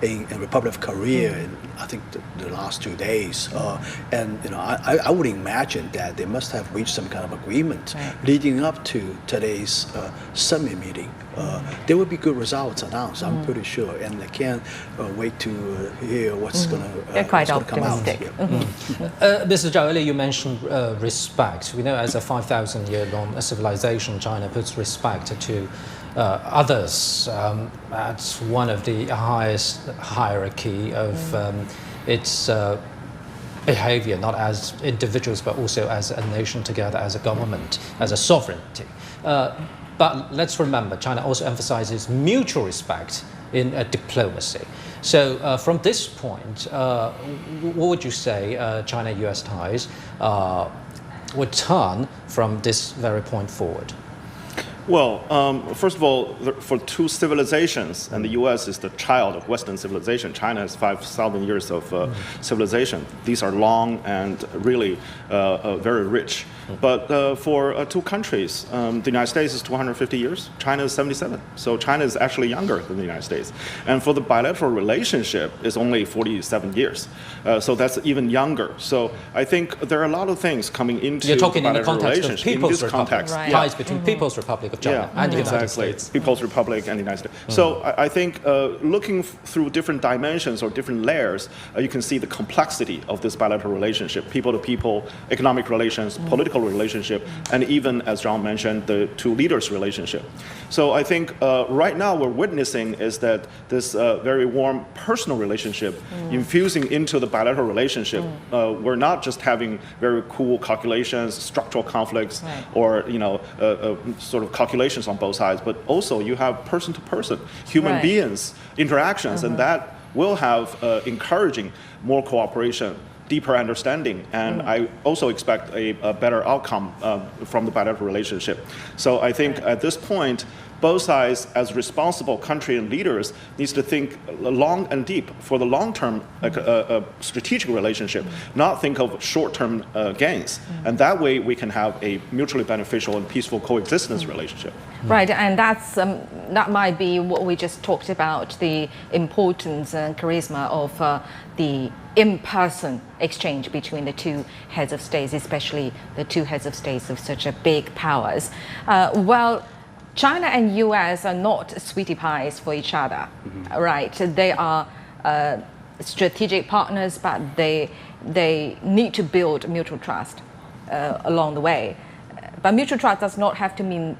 in Republic of Korea in, I think, the last 2 days. And, you know, I would imagine that they must have reached some kind of agreement leading up to today's summit meeting. There will be good results announced, I'm pretty sure, and I can't wait to hear what's going to come out. Mr. Zhao, earlier you mentioned respect. We know as a 5,000-year-long civilization, China puts respect to others at one of the highest hierarchy of its behavior, not as individuals, but also as a nation together, as a government, as a sovereignty. But let's remember, China also emphasizes mutual respect in diplomacy. So from this point, what would you say China-US ties would turn from this very point forward? Well, first of all, for two civilizations, and the U.S. is the child of Western civilization. China has 5,000 years of civilization. These are long and really very rich. But for two countries, the United States is 250 years, China is 77. So China is actually younger than the United States. And for the bilateral relationship, it's only 47 years. So that's even younger. So I think there are a lot of things coming into You're talking the in bilateral the context of relationship. People's In this Republic, context, ties between People's Republic of China and the United States. People's Republic and the United States. So I think looking through different dimensions or different layers, you can see the complexity of this bilateral relationship, people-to-people, economic relations, political relationship, and even, as John mentioned, the two leaders' relationship. So I think right now we're witnessing is that this very warm personal relationship infusing into the bilateral relationship. We're not just having very cool calculations, structural conflicts, or sort of calculations on both sides, but also you have person-to-person, human beings interactions, and that will have encouraging more cooperation, deeper understanding, and I also expect a better outcome from the bilateral relationship. So I think at this point, both sides, as responsible country and leaders, needs to think long and deep for the long-term strategic relationship, not think of short-term gains. And that way we can have a mutually beneficial and peaceful coexistence relationship. Right, and that's that might be what we just talked about, the importance and charisma of the in-person exchange between the two heads of states, especially the two heads of states of such a big powers. Well, China and US are not sweetie pies for each other, right? They are strategic partners, but they need to build mutual trust along the way. But mutual trust does not have to mean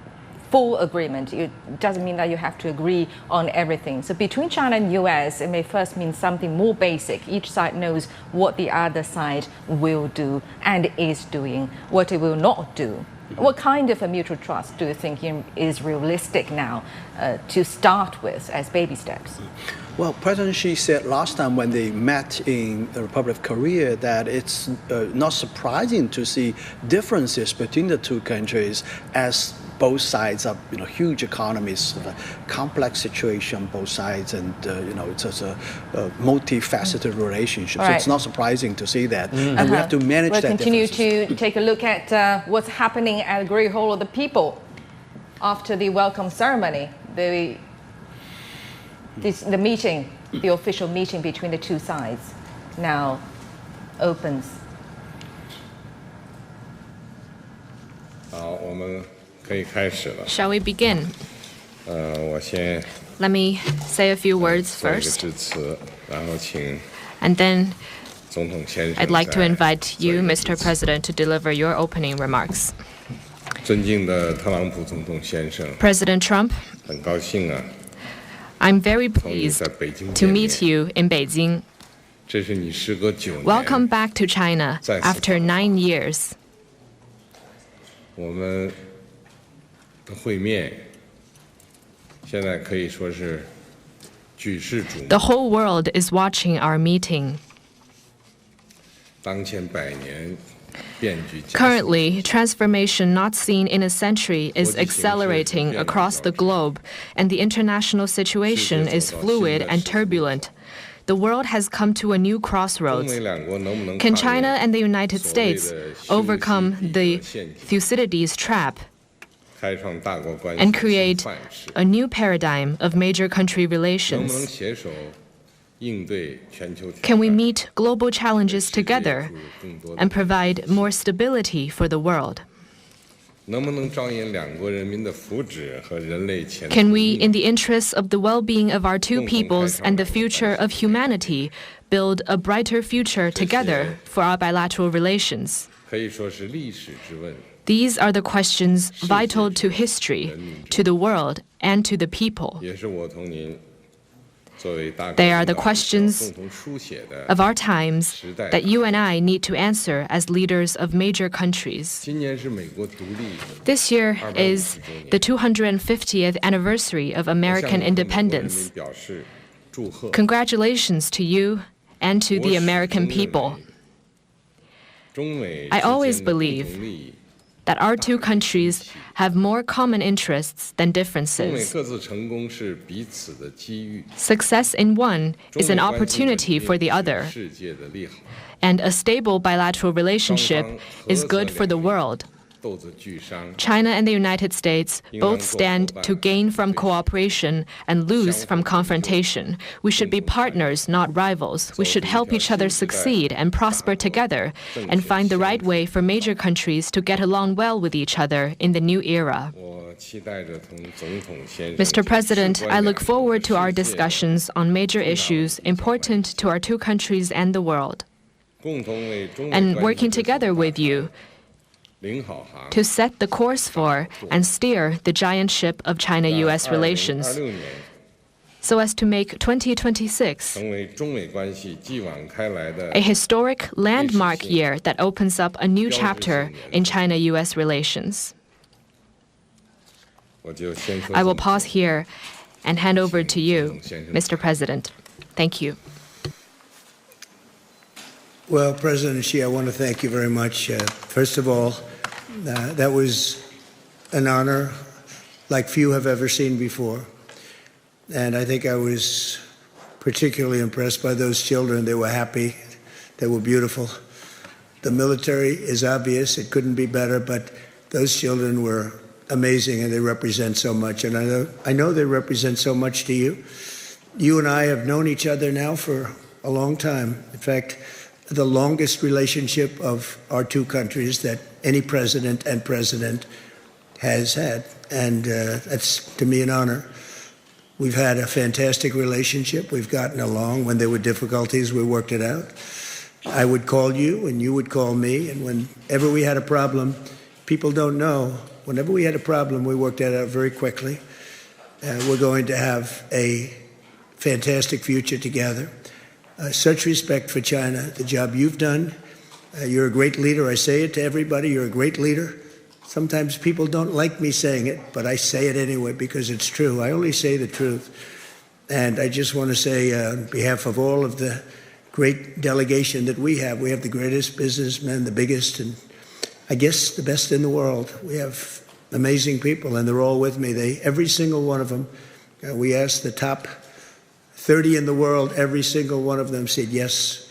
full agreement. It doesn't mean that you have to agree on everything. So between China and US, it may first mean something more basic. Each side knows what the other side will do and is doing, what it will not do. What kind of a mutual trust do you think is realistic now to start with as baby steps? Well, President Xi said last time when they met in the Republic of Korea that it's not surprising to see differences between the two countries as both sides are, huge economies, complex situation, both sides, and it's a multifaceted relationship. So it's not surprising to see that, and we have to manage that. We'll continue to take a look at what's happening at Great Hall of the People after the welcome ceremony. The meeting, the official meeting between the two sides, now opens. Shall we begin? Let me say a few words first, and then I'd like to invite you, Mr. President, to deliver your opening remarks. President Trump, I'm very pleased to meet you in Beijing. Welcome back to China after 9 years. The whole world is watching our meeting. Currently, transformation not seen in a century is accelerating across the globe, and the international situation is fluid and turbulent. the world has come to a new crossroads. Can China and the United States overcome the Thucydides trap and create a new paradigm of major country relations? Can we meet global challenges together and provide more stability for the world? Can we, in the interests of the well-being of our two peoples and the future of humanity, build a brighter future together for our bilateral relations? These are the questions vital to history, to the world, and to the people. They are the questions of our times that you and I need to answer as leaders of major countries. This year is the 250th anniversary of American independence. Congratulations to you and to the American people. I always believe that our two countries have more common interests than differences. Success in one is an opportunity for the other, and a stable bilateral relationship is good for the world. China and the United States both stand to gain from cooperation and lose from confrontation. We should be partners, not rivals. We should help each other succeed and prosper together and find the right way for major countries to get along well with each other in the new era. Mr. President, I look forward to our discussions on major issues important to our two countries and the world, and working together with you to set the course for and steer the giant ship of China-U.S. relations so as to make 2026 a historic landmark year that opens up a new chapter in China-U.S. relations. I will pause here and hand over to you, Mr. President. Thank you. Well, President Xi, I want to thank you very much. First of all, that was an honor like few have ever seen before. And I think I was particularly impressed by those children. They were happy. They were beautiful. The military is obvious. It couldn't be better, but those children were amazing, and they represent so much. And I know they represent so much to you. You and I have known each other now for a long time. In fact, the longest relationship of our two countries that any president and president has had. And that's, to me, an honor. We've had a fantastic relationship. We've gotten along. When there were difficulties, we worked it out. I would call you, and you would call me. And whenever we had a problem, people don't know, whenever we had a problem, we worked that out very quickly. We're going to have a fantastic future together. Such respect for China, the job you've done. You're a great leader. I say it to everybody. You're a great leader. Sometimes people don't like me saying it, but I say it anyway because it's true. I only say the truth. And I just want to say on behalf of all of the great delegation that we have the greatest businessmen, the biggest, and I guess the best in the world. We have amazing people, and they're all with me. Every single one of them, we asked the top 30 in the world, every single one of them said yes.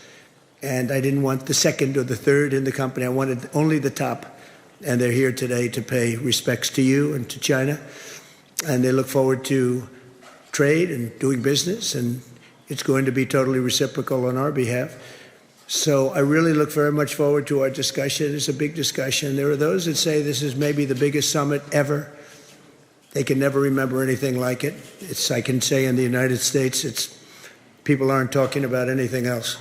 And I didn't want the second or the third in the company. I wanted only the top. And they're here today to pay respects to you and to China. And they look forward to trade and doing business. And it's going to be totally reciprocal on our behalf. So I really look very much forward to our discussion. It's a big discussion. There are those that say this is maybe the biggest summit ever. They can never remember anything like it. I can say in the United States, people aren't talking about anything else.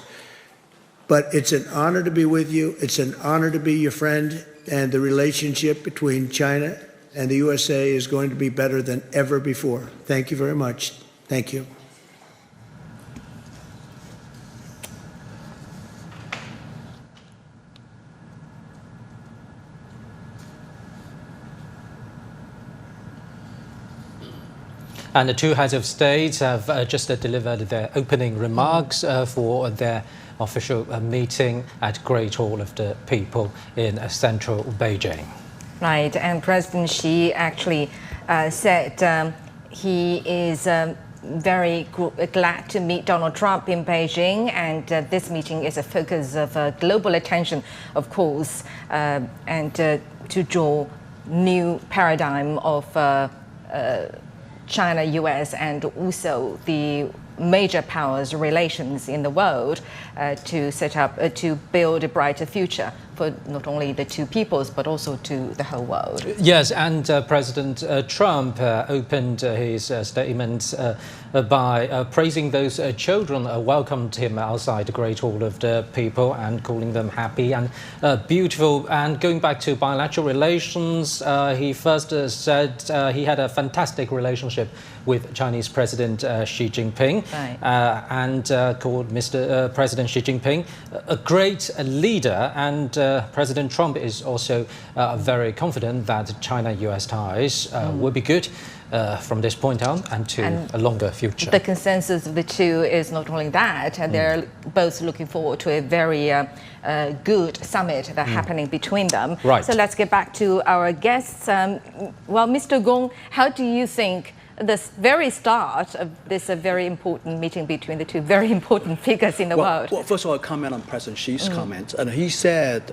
But it's an honor to be with you. It's an honor to be your friend. And the relationship between China and the USA is going to be better than ever before. Thank you very much. Thank you. And the two heads of state have just delivered their opening remarks for their official meeting at Great Hall of the People in central Beijing. Right, and President Xi actually said he is very glad to meet Donald Trump in Beijing, and this meeting is a focus of global attention, of course, and to draw new paradigm of China, US, and also the major powers' relations in the world to set up, to build a brighter future for not only the two peoples, but also to the whole world. Yes, and President Trump opened his statement by praising those children who welcomed him outside the Great Hall of the People and calling them happy and beautiful. And going back to bilateral relations, he first said he had a fantastic relationship with Chinese President Xi Jinping, and called Mr. President Xi Jinping a great leader. And President Trump is also very confident that China-US ties will be good from this point on and to a longer future. The consensus of the two is not only that, they're both looking forward to a very good summit that's happening between them. Right. So let's get back to our guests. Well, Mr. Gong, how do you think the very start of this very important meeting between the two very important figures in the world? Well, first of all, a comment on President Xi's comments. And he said,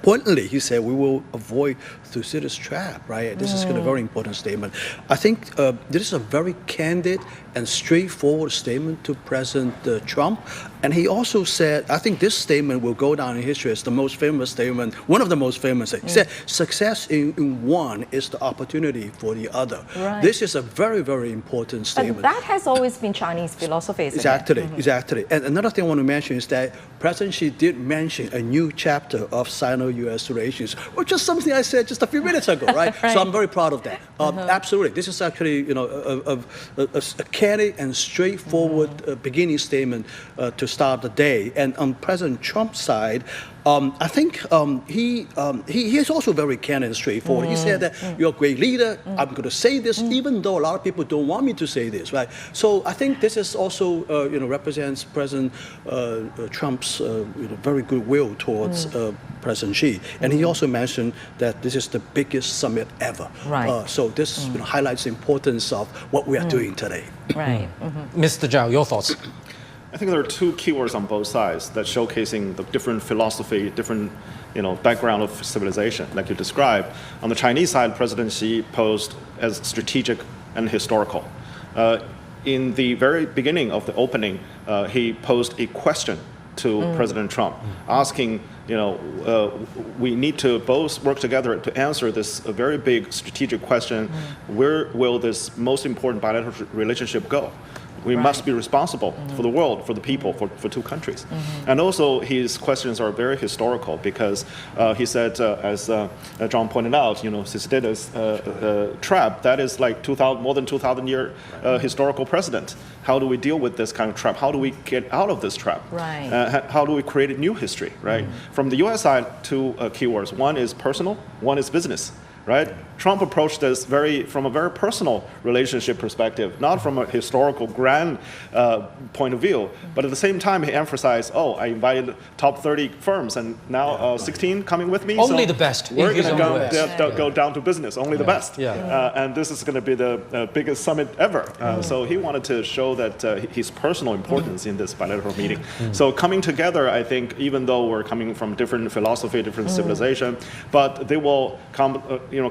pointedly, he said, we will avoid Thucydides' trap, right? This is a very important statement. I think this is a very candid and straightforward statement to President Trump. And he also said, I think this statement will go down in history as the most famous statement, one of the most famous. He said, success in one is the opportunity for the other. Right. This is a very, very important statement. But that has always been Chinese philosophy, isn't it? Exactly. And another thing I want to mention is that President Xi did mention a new chapter of Sino-US relations, which is something I said just a few minutes ago, right? So I'm very proud of that. Absolutely. This is actually, a candid and straightforward beginning statement to start the day. And on President Trump's side, I think he is also very candid and straightforward. He said that you're a great leader. I'm going to say this, even though a lot of people don't want me to say this, right? So I think this is also, represents President Trump's very good will towards President Xi. And he also mentioned that this is the biggest summit ever. Right. So this highlights the importance of what we are doing today. Right. Mr. Zhao, your thoughts? I think there are two keywords on both sides that showcasing the different philosophy, different background of civilization, like you described. On the Chinese side, President Xi posed as strategic and historical. In the very beginning of the opening, he posed a question to President Trump, asking, we need to both work together to answer this very big strategic question: where will this most important bilateral relationship go? We must be responsible for the world, for the people, for two countries. And also his questions are very historical because he said, as John pointed out, Thucydides' trap, that is like more than 2,000 year historical precedent. How do we deal with this kind of trap? How do we get out of this trap? Right. How do we create a new history, right? From the US side, two keywords. One is personal, one is business. Right? Trump approached this from a very personal relationship perspective, not from a historical grand point of view. But at the same time, he emphasized, I invited top 30 firms, and now 16 coming with me. Only the best. We're going to go down to business, only the best. And this is going to be the biggest summit ever. So he wanted to show that his personal importance in this bilateral meeting. So coming together, I think, even though we're coming from different philosophy, different civilization, but they will come,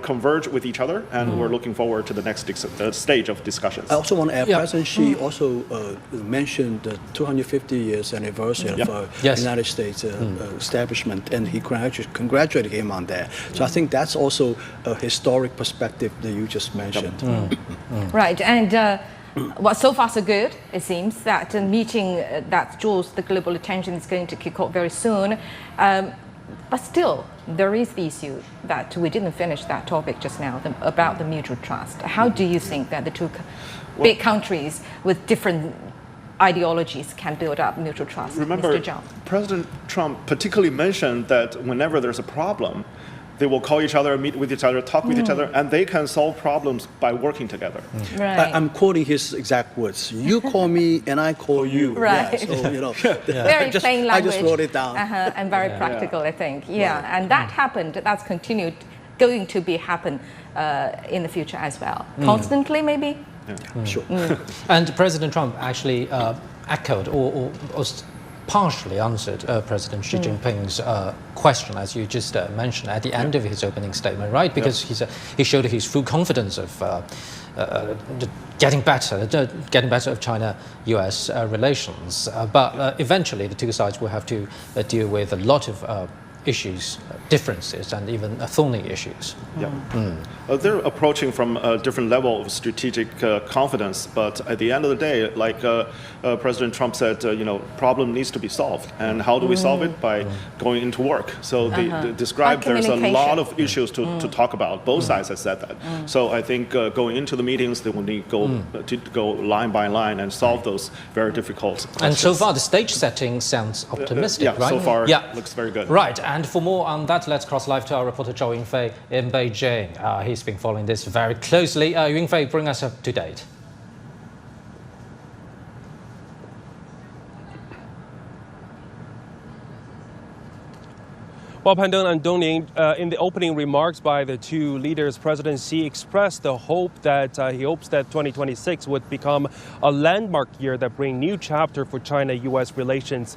converge with each other, and we're looking forward to the next stage of discussions. I also want to add, President Xi also mentioned the 250 years anniversary of the United States establishment, and he congratulated him on that. So I think that's also a historic perspective that you just mentioned. Right, and well, so far so good. It seems that a meeting that draws the global attention is going to kick off very soon. But still, there is the issue that we didn't finish that topic just now, about the mutual trust. How do you think that the two big countries with different ideologies can build up mutual trust? Remember, Mr. Zhao? President Trump particularly mentioned that whenever there's a problem, they will call each other, meet with each other, talk with each other, and they can solve problems by working together. Right. I'm quoting his exact words. You call me and I call you. Right. Yeah, so, very plain language. I just wrote it down. And very practical, I think. And that happened. That's going to be happen in the future as well. Constantly, maybe? Sure. And President Trump actually echoed or partially answered President Xi Jinping's question, as you just mentioned, at the end of his opening statement, right? Because he showed his full confidence of getting better of China-U.S. relations. But eventually, the two sides will have to deal with a lot of issues, differences, and even thorny issues. They're approaching from a different level of strategic confidence, but at the end of the day, like President Trump said, problem needs to be solved. And how do we solve it? By going into work. So they described there's a lot of issues to talk about. Both sides have said that. So I think going into the meetings, they will need to go line by line and solve those very difficult questions. And so far, the stage setting sounds optimistic, right? So far, looks very good. Right. And for more on that, let's cross live to our reporter Zhao Yunfei in Beijing. He's been following this very closely. Yunfei, bring us up to date. Well, Pandong and Dongning, in the opening remarks by the two leaders, President Xi expressed the hope that he hopes that 2026 would become a landmark year that brings new chapter for China-U.S. relations.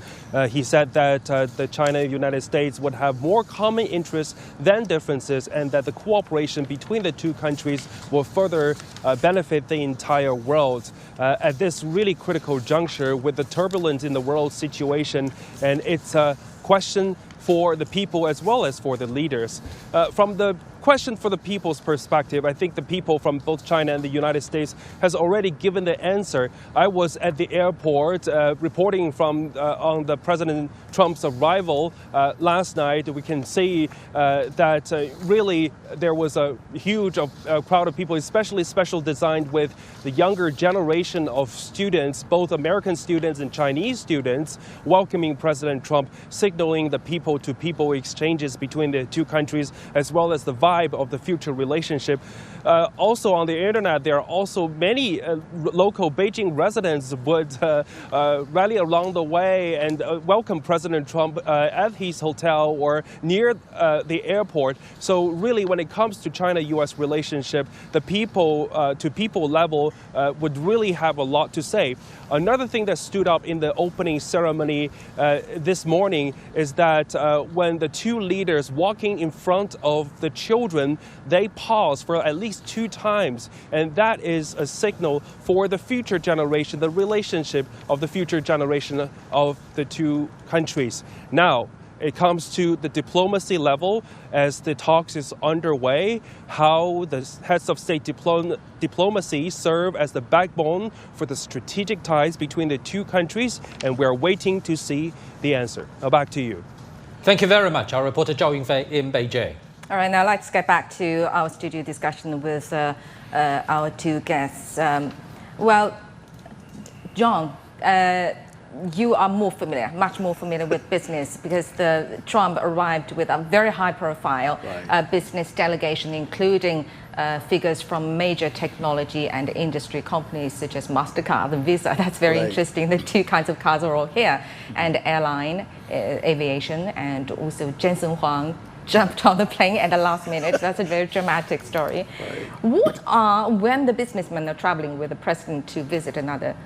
He said that the China-United States would have more common interests than differences, and that the cooperation between the two countries will further benefit the entire world. At this really critical juncture with the turbulence in the world situation, and it's a question for the people as well as for the leaders. From the question for the people's perspective, I think the people from both China and the United States has already given the answer. I was at the airport reporting from on the President Trump's arrival last night. We can see that really there was a huge crowd of people, especially special designed with the younger generation of students, both American students and Chinese students, welcoming President Trump, signaling the people-to-people exchanges between the two countries, as well as the vibe of the future relationship. Also on the internet, there are also many local Beijing residents would rally along the way and welcome President Trump at his hotel or near the airport. So really, when it comes to China-U.S. relationship, the people-to-people level would really have a lot to say. Another thing that stood up in the opening ceremony this morning is that when the two leaders walking in front of the children, they pause for at least 2 times, and that is a signal for the future generation, the relationship of the future generation of the two countries. Now, it comes to the diplomacy level as the talks is underway, how the heads of state diplomacy serve as the backbone for the strategic ties between the two countries, and we're waiting to see the answer. Now back to you. Thank you very much. Our reporter Zhao Yunfei in Beijing. All right, now let's get back to our studio discussion with our two guests. Well, John, you are much more familiar with business, because Trump arrived with a very high-profile business delegation, including figures from major technology and industry companies such as MasterCard and Visa. That's very interesting. The two kinds of cards are all here, and airline, aviation, and also Jensen Huang jumped on the plane at the last minute. That's a very dramatic story. When the businessmen are traveling with the president to visit another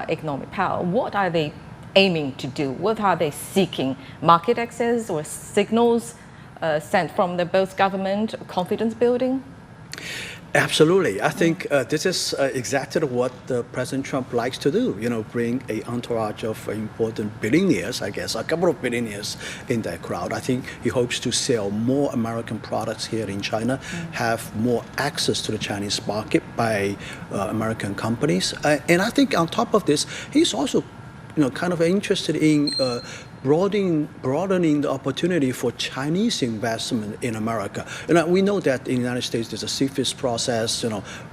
economic power, what are they aiming to do? What are they seeking? Market access or signals sent from both government, confidence building? Absolutely. I think this is exactly what President Trump likes to do, bring an entourage of important billionaires, I guess, a couple of billionaires in that crowd. I think he hopes to sell more American products here in China, have more access to the Chinese market by American companies. And I think on top of this, he's also kind of interested in broadening the opportunity for Chinese investment in America. We know that in the United States there's a CFIUS process,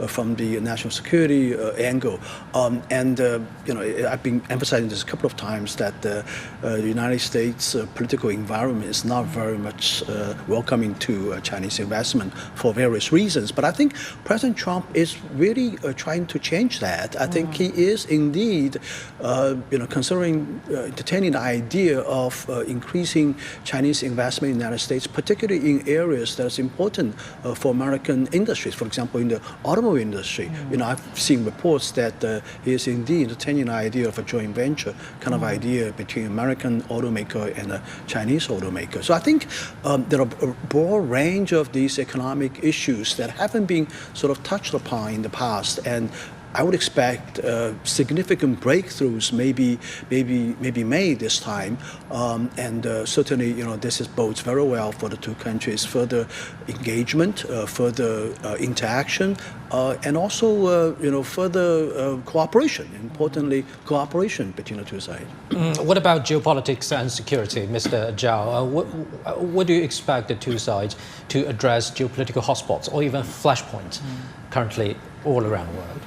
from the national security angle, and I've been emphasizing this a couple of times that the United States political environment is not very much welcoming to Chinese investment for various reasons. But I think President Trump is really trying to change that. I think he is indeed, considering entertaining the idea idea of increasing Chinese investment in the United States, particularly in areas that's important for American industries. For example, in the automobile industry, I've seen reports that he is indeed entertaining the idea of a joint venture kind of idea between American automaker and a Chinese automaker. So I think there are a broad range of these economic issues that haven't been sort of touched upon in the past, and I would expect significant breakthroughs maybe made this time, and certainly this bodes very well for the two countries' further engagement, further interaction, and also further cooperation. Importantly, cooperation between the two sides. What about geopolitics and security, Mr. Zhao? What do you expect the two sides to address geopolitical hotspots or even flashpoints currently all around the world?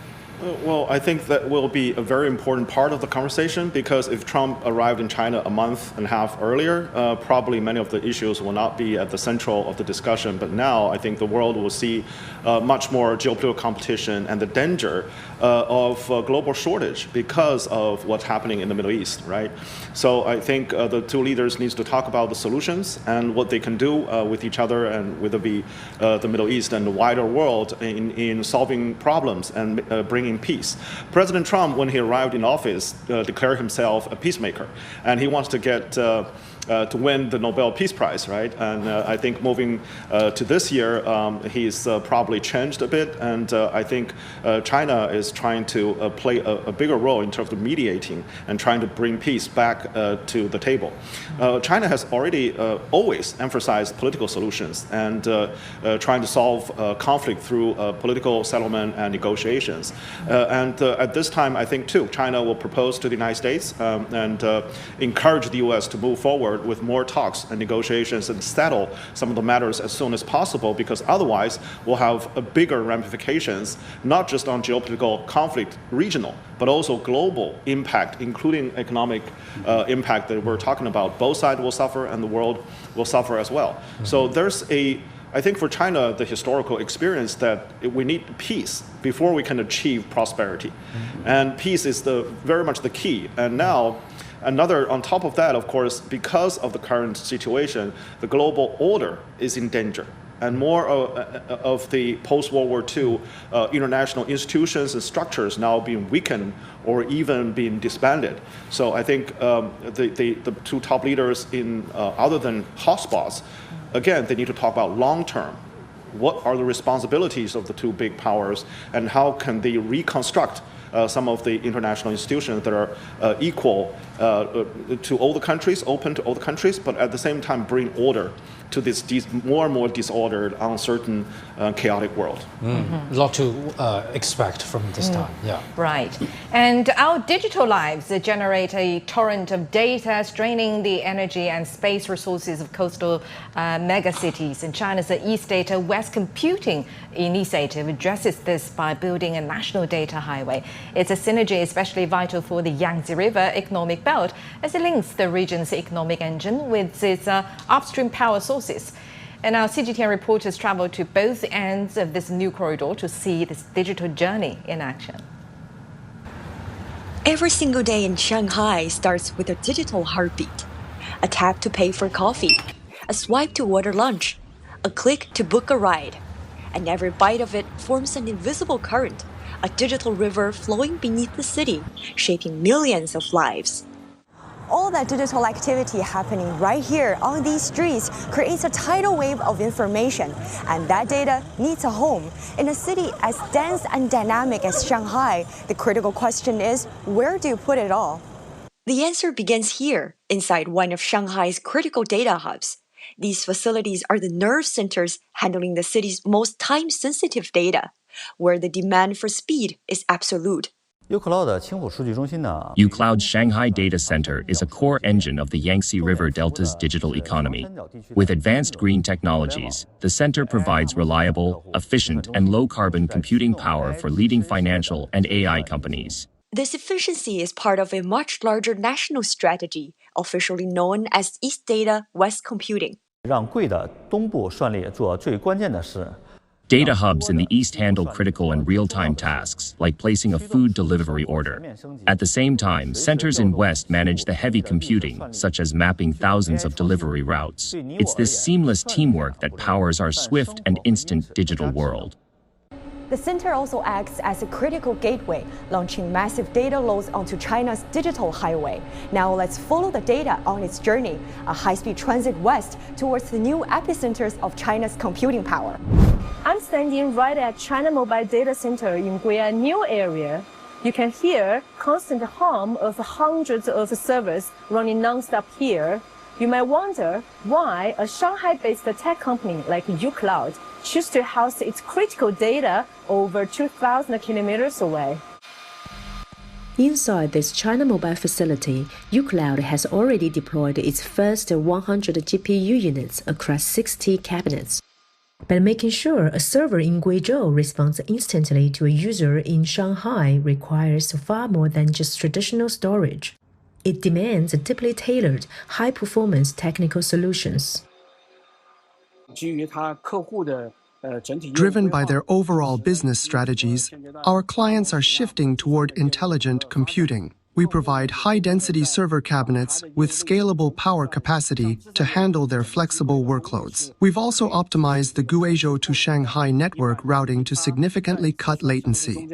Well, I think that will be a very important part of the conversation, because if Trump arrived in China a month and a half earlier, probably many of the issues will not be at the central of the discussion. But now I think the world will see much more geopolitical competition and the danger of global shortage because of what's happening in the Middle East, right? So I think the two leaders need to talk about the solutions and what they can do with each other and with the Middle East and the wider world in solving problems and bringing peace. President Trump, when he arrived in office, declared himself a peacemaker, and he wants to get to win the Nobel Peace Prize, right? And I think moving to this year, he's probably changed a bit, and I think China is trying to play a bigger role in terms of mediating and trying to bring peace back to the table. China has already always emphasized political solutions and trying to solve conflict through political settlement and negotiations. And at this time, I think too, China will propose to the United States and encourage the U.S. to move forward with more talks and negotiations and settle some of the matters as soon as possible, because otherwise we'll have a bigger ramifications, not just on geopolitical conflict regional, but also global impact, including economic impact that we're talking about. Both sides will suffer and the world will suffer as well. So there's I think for China, the historical experience that we need peace before we can achieve prosperity. And peace is very much the key. And now, on top of that, of course, because of the current situation, the global order is in danger. And more of the post-World War II international institutions and structures now being weakened or even being disbanded. So I think the two top leaders other than hotspots, again, they need to talk about long-term. What are the responsibilities of the two big powers, and how can they reconstruct some of the international institutions that are equal to all the countries, open to all the countries, but at the same time bring order to this more and more disordered, uncertain, chaotic world. A lot to expect from this time, yeah. Right. And our digital lives generate a torrent of data, straining the energy and space resources of coastal megacities. And China's East Data West Computing initiative addresses this by building a national data highway. It's a synergy especially vital for the Yangtze River economic belt, as it links the region's economic engine with its upstream power sources. And our CGTN reporters traveled to both ends of this new corridor to see this digital journey in action. Every single day in Shanghai starts with a digital heartbeat. A tap to pay for coffee, a swipe to order lunch, a click to book a ride. And every bite of it forms an invisible current, a digital river flowing beneath the city, shaping millions of lives. All that digital activity happening right here on these streets creates a tidal wave of information, and that data needs a home. In a city as dense and dynamic as Shanghai, the critical question is, where do you put it all? The answer begins here, inside one of Shanghai's critical data hubs. These facilities are the nerve centers handling the city's most time-sensitive data, where the demand for speed is absolute. uCloud's Shanghai Data Center is a core engine of the Yangtze River Delta's digital economy. With advanced green technologies, the center provides reliable, efficient, and low-carbon computing power for leading financial and AI companies. This efficiency is part of a much larger national strategy, officially known as East Data West Computing. Data hubs in the east handle critical and real-time tasks, like placing a food delivery order. At the same time, centers in west manage the heavy computing, such as mapping thousands of delivery routes. It's this seamless teamwork that powers our swift and instant digital world. The center also acts as a critical gateway, launching massive data loads onto China's digital highway. Now let's follow the data on its journey, a high-speed transit west towards the new epicenters of China's computing power. I'm standing right at China Mobile Data Center in Guiyang New area. You can hear constant hum of hundreds of servers running non-stop here. You might wonder why a Shanghai-based tech company like uCloud chooses to house its critical data over 2,000 kilometers away. Inside this China Mobile facility, uCloud has already deployed its first 100 GPU units across 60 cabinets. But making sure a server in Guizhou responds instantly to a user in Shanghai requires far more than just traditional storage. It demands deeply tailored, high-performance technical solutions. Driven by their overall business strategies, our clients are shifting toward intelligent computing. We provide high-density server cabinets with scalable power capacity to handle their flexible workloads. We've also optimized the Guizhou to Shanghai network routing to significantly cut latency.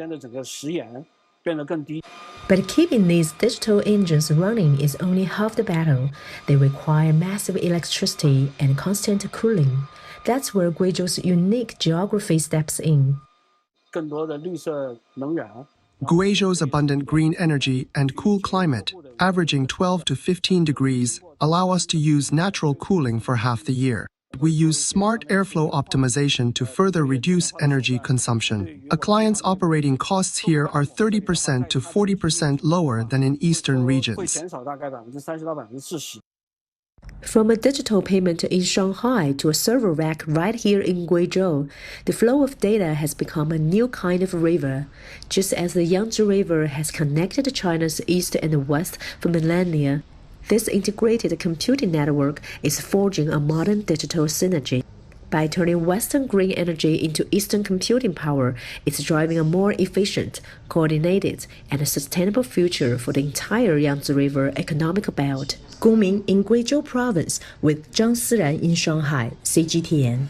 But keeping these digital engines running is only half the battle. They require massive electricity and constant cooling. That's where Guizhou's unique geography steps in. Guizhou's abundant green energy and cool climate, averaging 12 to 15 degrees, allow us to use natural cooling for half the year. We use smart airflow optimization to further reduce energy consumption. A client's operating costs here are 30% to 40% lower than in eastern regions. From a digital payment in Shanghai to a server rack right here in Guizhou, the flow of data has become a new kind of river. Just as the Yangtze River has connected China's east and west for millennia, this integrated computing network is forging a modern digital synergy. By turning Western green energy into Eastern computing power, it's driving a more efficient, coordinated, and sustainable future for the entire Yangtze River economic belt. Gongming in Guizhou Province with Zhang Siran in Shanghai, CGTN.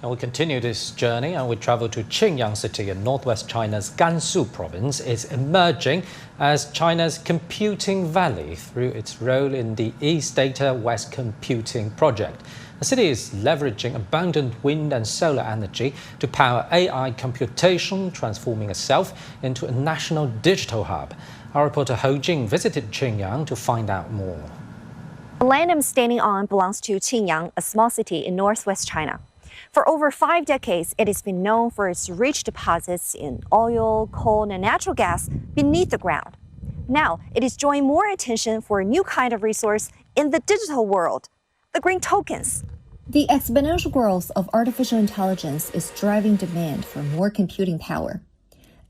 And we continue this journey and we travel to Qingyang City in northwest China's Gansu province. Is emerging as China's computing valley through its role in the East Data West Computing project. The city is leveraging abundant wind and solar energy to power AI computation, transforming itself into a national digital hub. Our reporter Ho Jing visited Qingyang to find out more. The land I'm standing on belongs to Qingyang, a small city in northwest China. For over 5 decades, it has been known for its rich deposits in oil, coal, and natural gas beneath the ground. Now, it is drawing more attention for a new kind of resource in the digital world, the green tokens. The exponential growth of artificial intelligence is driving demand for more computing power,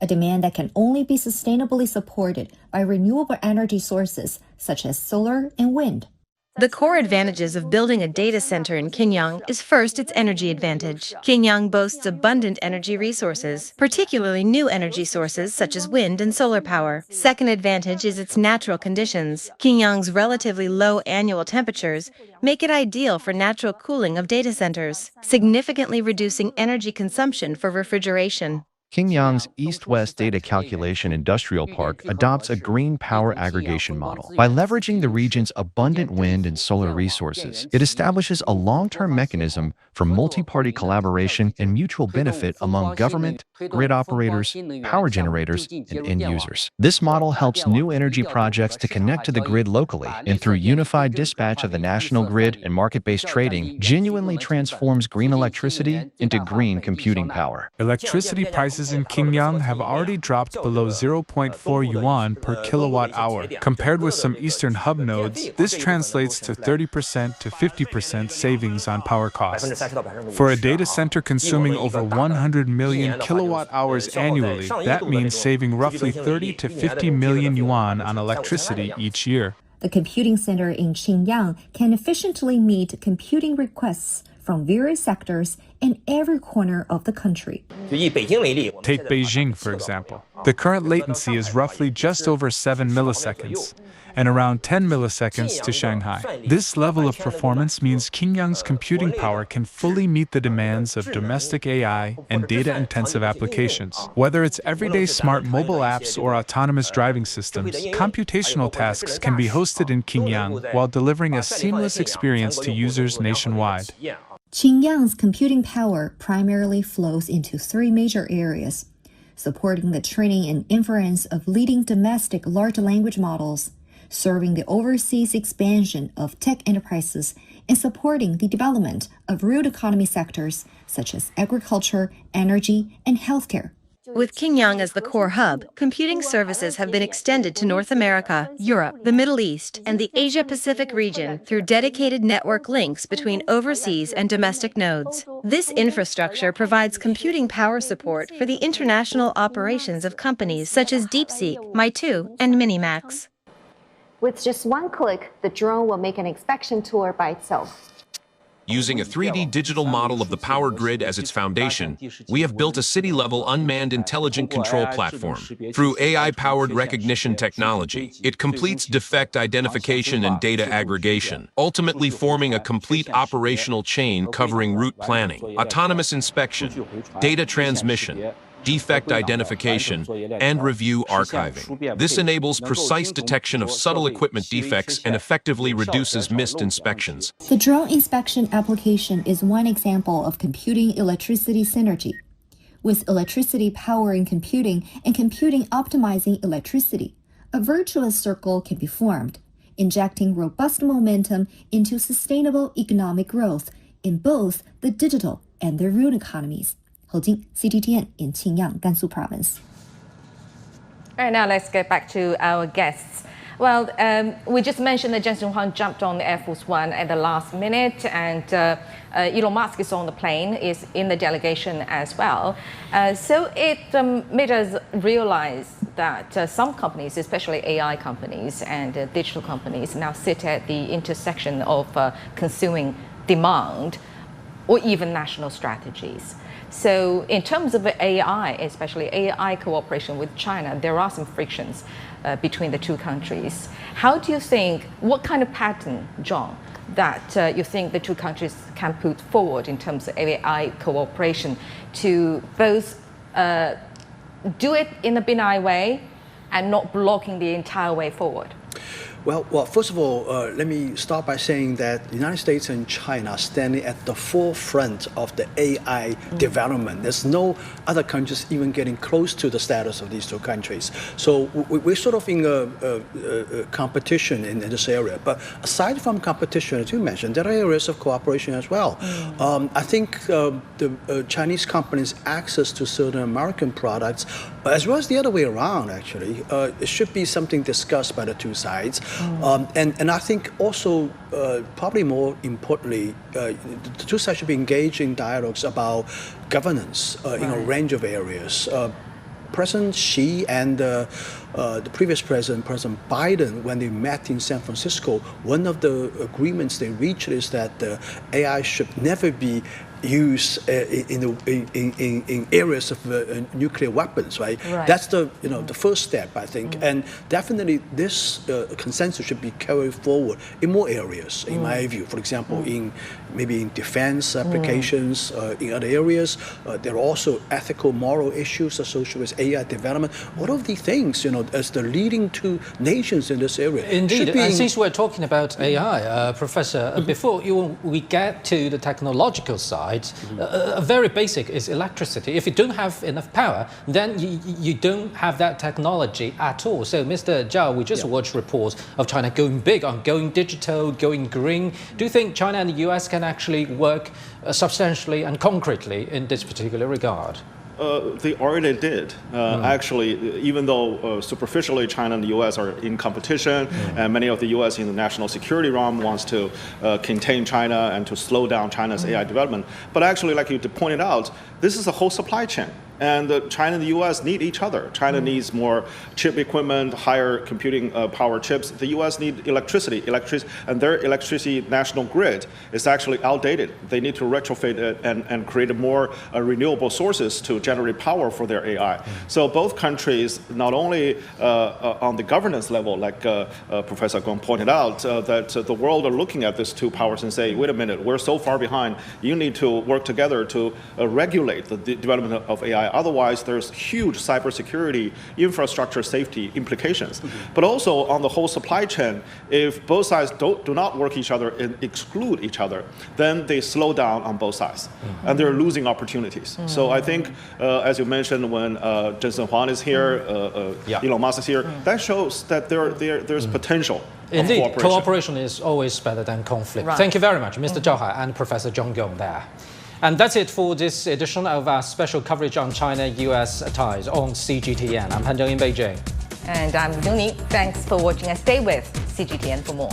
a demand that can only be sustainably supported by renewable energy sources such as solar and wind. The core advantages of building a data center in Qingyang is first its energy advantage. Qingyang boasts abundant energy resources, particularly new energy sources such as wind and solar power. Second advantage is its natural conditions. Qingyang's relatively low annual temperatures make it ideal for natural cooling of data centers, significantly reducing energy consumption for refrigeration. Qingyang's East-West Data Calculation Industrial Park adopts a green power aggregation model. By leveraging the region's abundant wind and solar resources, it establishes a long-term mechanism for multi-party collaboration and mutual benefit among government, grid operators, power generators, and end users. This model helps new energy projects to connect to the grid locally, and through unified dispatch of the national grid and market-based trading, genuinely transforms green electricity into green computing power. Electricity prices in Qingyang have already dropped below 0.4 yuan per kilowatt hour. Compared with some eastern hub nodes, this translates to 30% to 50% savings on power costs. For a data center consuming over 100 million kilowatt hours annually, that means saving roughly 30 to 50 million yuan on electricity each year. The computing center in Qingyang can efficiently meet computing requests from various sectors in every corner of the country. Take Beijing, for example. The current latency is roughly just over 7 milliseconds, and around 10 milliseconds to Shanghai. This level of performance means Qingyang's computing power can fully meet the demands of domestic AI and data-intensive applications. Whether it's everyday smart mobile apps or autonomous driving systems, computational tasks can be hosted in Qingyang while delivering a seamless experience to users nationwide. Qingyang's computing power primarily flows into three major areas: supporting the training and inference of leading domestic large language models, serving the overseas expansion of tech enterprises, and supporting the development of real economy sectors such as agriculture, energy, and healthcare. With Qingyang as the core hub, computing services have been extended to North America, Europe, the Middle East, and the Asia-Pacific region through dedicated network links between overseas and domestic nodes. This infrastructure provides computing power support for the international operations of companies such as DeepSeek, Meitu, and Minimax. With just one click, the drone will make an inspection tour by itself. Using a 3D digital model of the power grid as its foundation, we have built a city-level unmanned intelligent control platform. Through AI-powered recognition technology, it completes defect identification and data aggregation, ultimately forming a complete operational chain covering route planning, autonomous inspection, data transmission, defect identification, and review archiving. This enables precise detection of subtle equipment defects and effectively reduces missed inspections. The drone inspection application is one example of computing electricity synergy. With electricity powering computing and computing optimizing electricity, a virtuous circle can be formed, injecting robust momentum into sustainable economic growth in both the digital and the real economies. CGTN in Qingyang, Gansu Province. All right, now let's get back to our guests. Well, we just mentioned that Jensen Huang jumped on the Air Force One at the last minute, and Elon Musk is on the plane, is in the delegation as well. So it made us realize that some companies, especially AI companies and digital companies, now sit at the intersection of consuming demand or even national strategies. So in terms of AI, especially AI cooperation with China, there are some frictions between the two countries. How do you think, what kind of pattern, John, that you think the two countries can put forward in terms of AI cooperation to both do it in a benign way and not blocking the entire way forward? Well, first of all, let me start by saying that the United States and China are standing at the forefront of the AI development. There's no other countries even getting close to the status of these two countries. So we're sort of in a competition in this area. But aside from competition, as you mentioned, there are areas of cooperation as well. I think the Chinese companies' access to certain American products, as well as the other way around, actually, it should be something discussed by the two sides. And I think also, probably more importantly, the two sides should be engaged in dialogues about governance in a range of areas. President Xi and the previous president, President Biden, when they met in San Francisco, one of the agreements they reached is that the AI should never be used in areas of nuclear weapons, right? That's the the first step, I think, and definitely this consensus should be carried forward in more areas, in my view. For example, maybe in defense applications, in other areas, there are also ethical, moral issues associated with AI development. All of these things, as the leading two nations in this area. Indeed, and since we're talking about AI, Professor, before we get to the technological side, a very basic is electricity. If you don't have enough power, then you don't have that technology at all. So, Mr. Zhao, we just watched reports of China going big on going digital, going green. Do you think China and the US can actually work substantially and concretely in this particular regard? They already did. Actually, even though superficially China and the U.S. are in competition, and many of the U.S. in the national security realm wants to contain China and to slow down China's AI development. But actually, like you pointed out, this is a whole supply chain. And China and the U.S. need each other. China needs more chip equipment, higher computing power chips. The U.S. need electricity, and their electricity national grid is actually outdated. They need to retrofit it and create more renewable sources to generate power for their AI. So both countries, not only on the governance level, like Professor Gong pointed out, that the world are looking at these two powers and say, wait a minute, we're so far behind. You need to work together to regulate the development of AI. Otherwise, there's huge cybersecurity, infrastructure safety implications. But also on the whole supply chain, if both sides do not work each other and exclude each other, then they slow down on both sides, and they're losing opportunities. So I think, as you mentioned, when Jensen Huang is here, Elon Musk is here, that shows that there's potential. Indeed, cooperation is always better than conflict. Right. Thank you very much, Mr. Zhao Hai and Professor Zhong Yong there. And that's it for this edition of our special coverage on China-US ties on CGTN. I'm Han Zheng in Beijing. And I'm Yuni. Thanks for watching and stay with CGTN for more.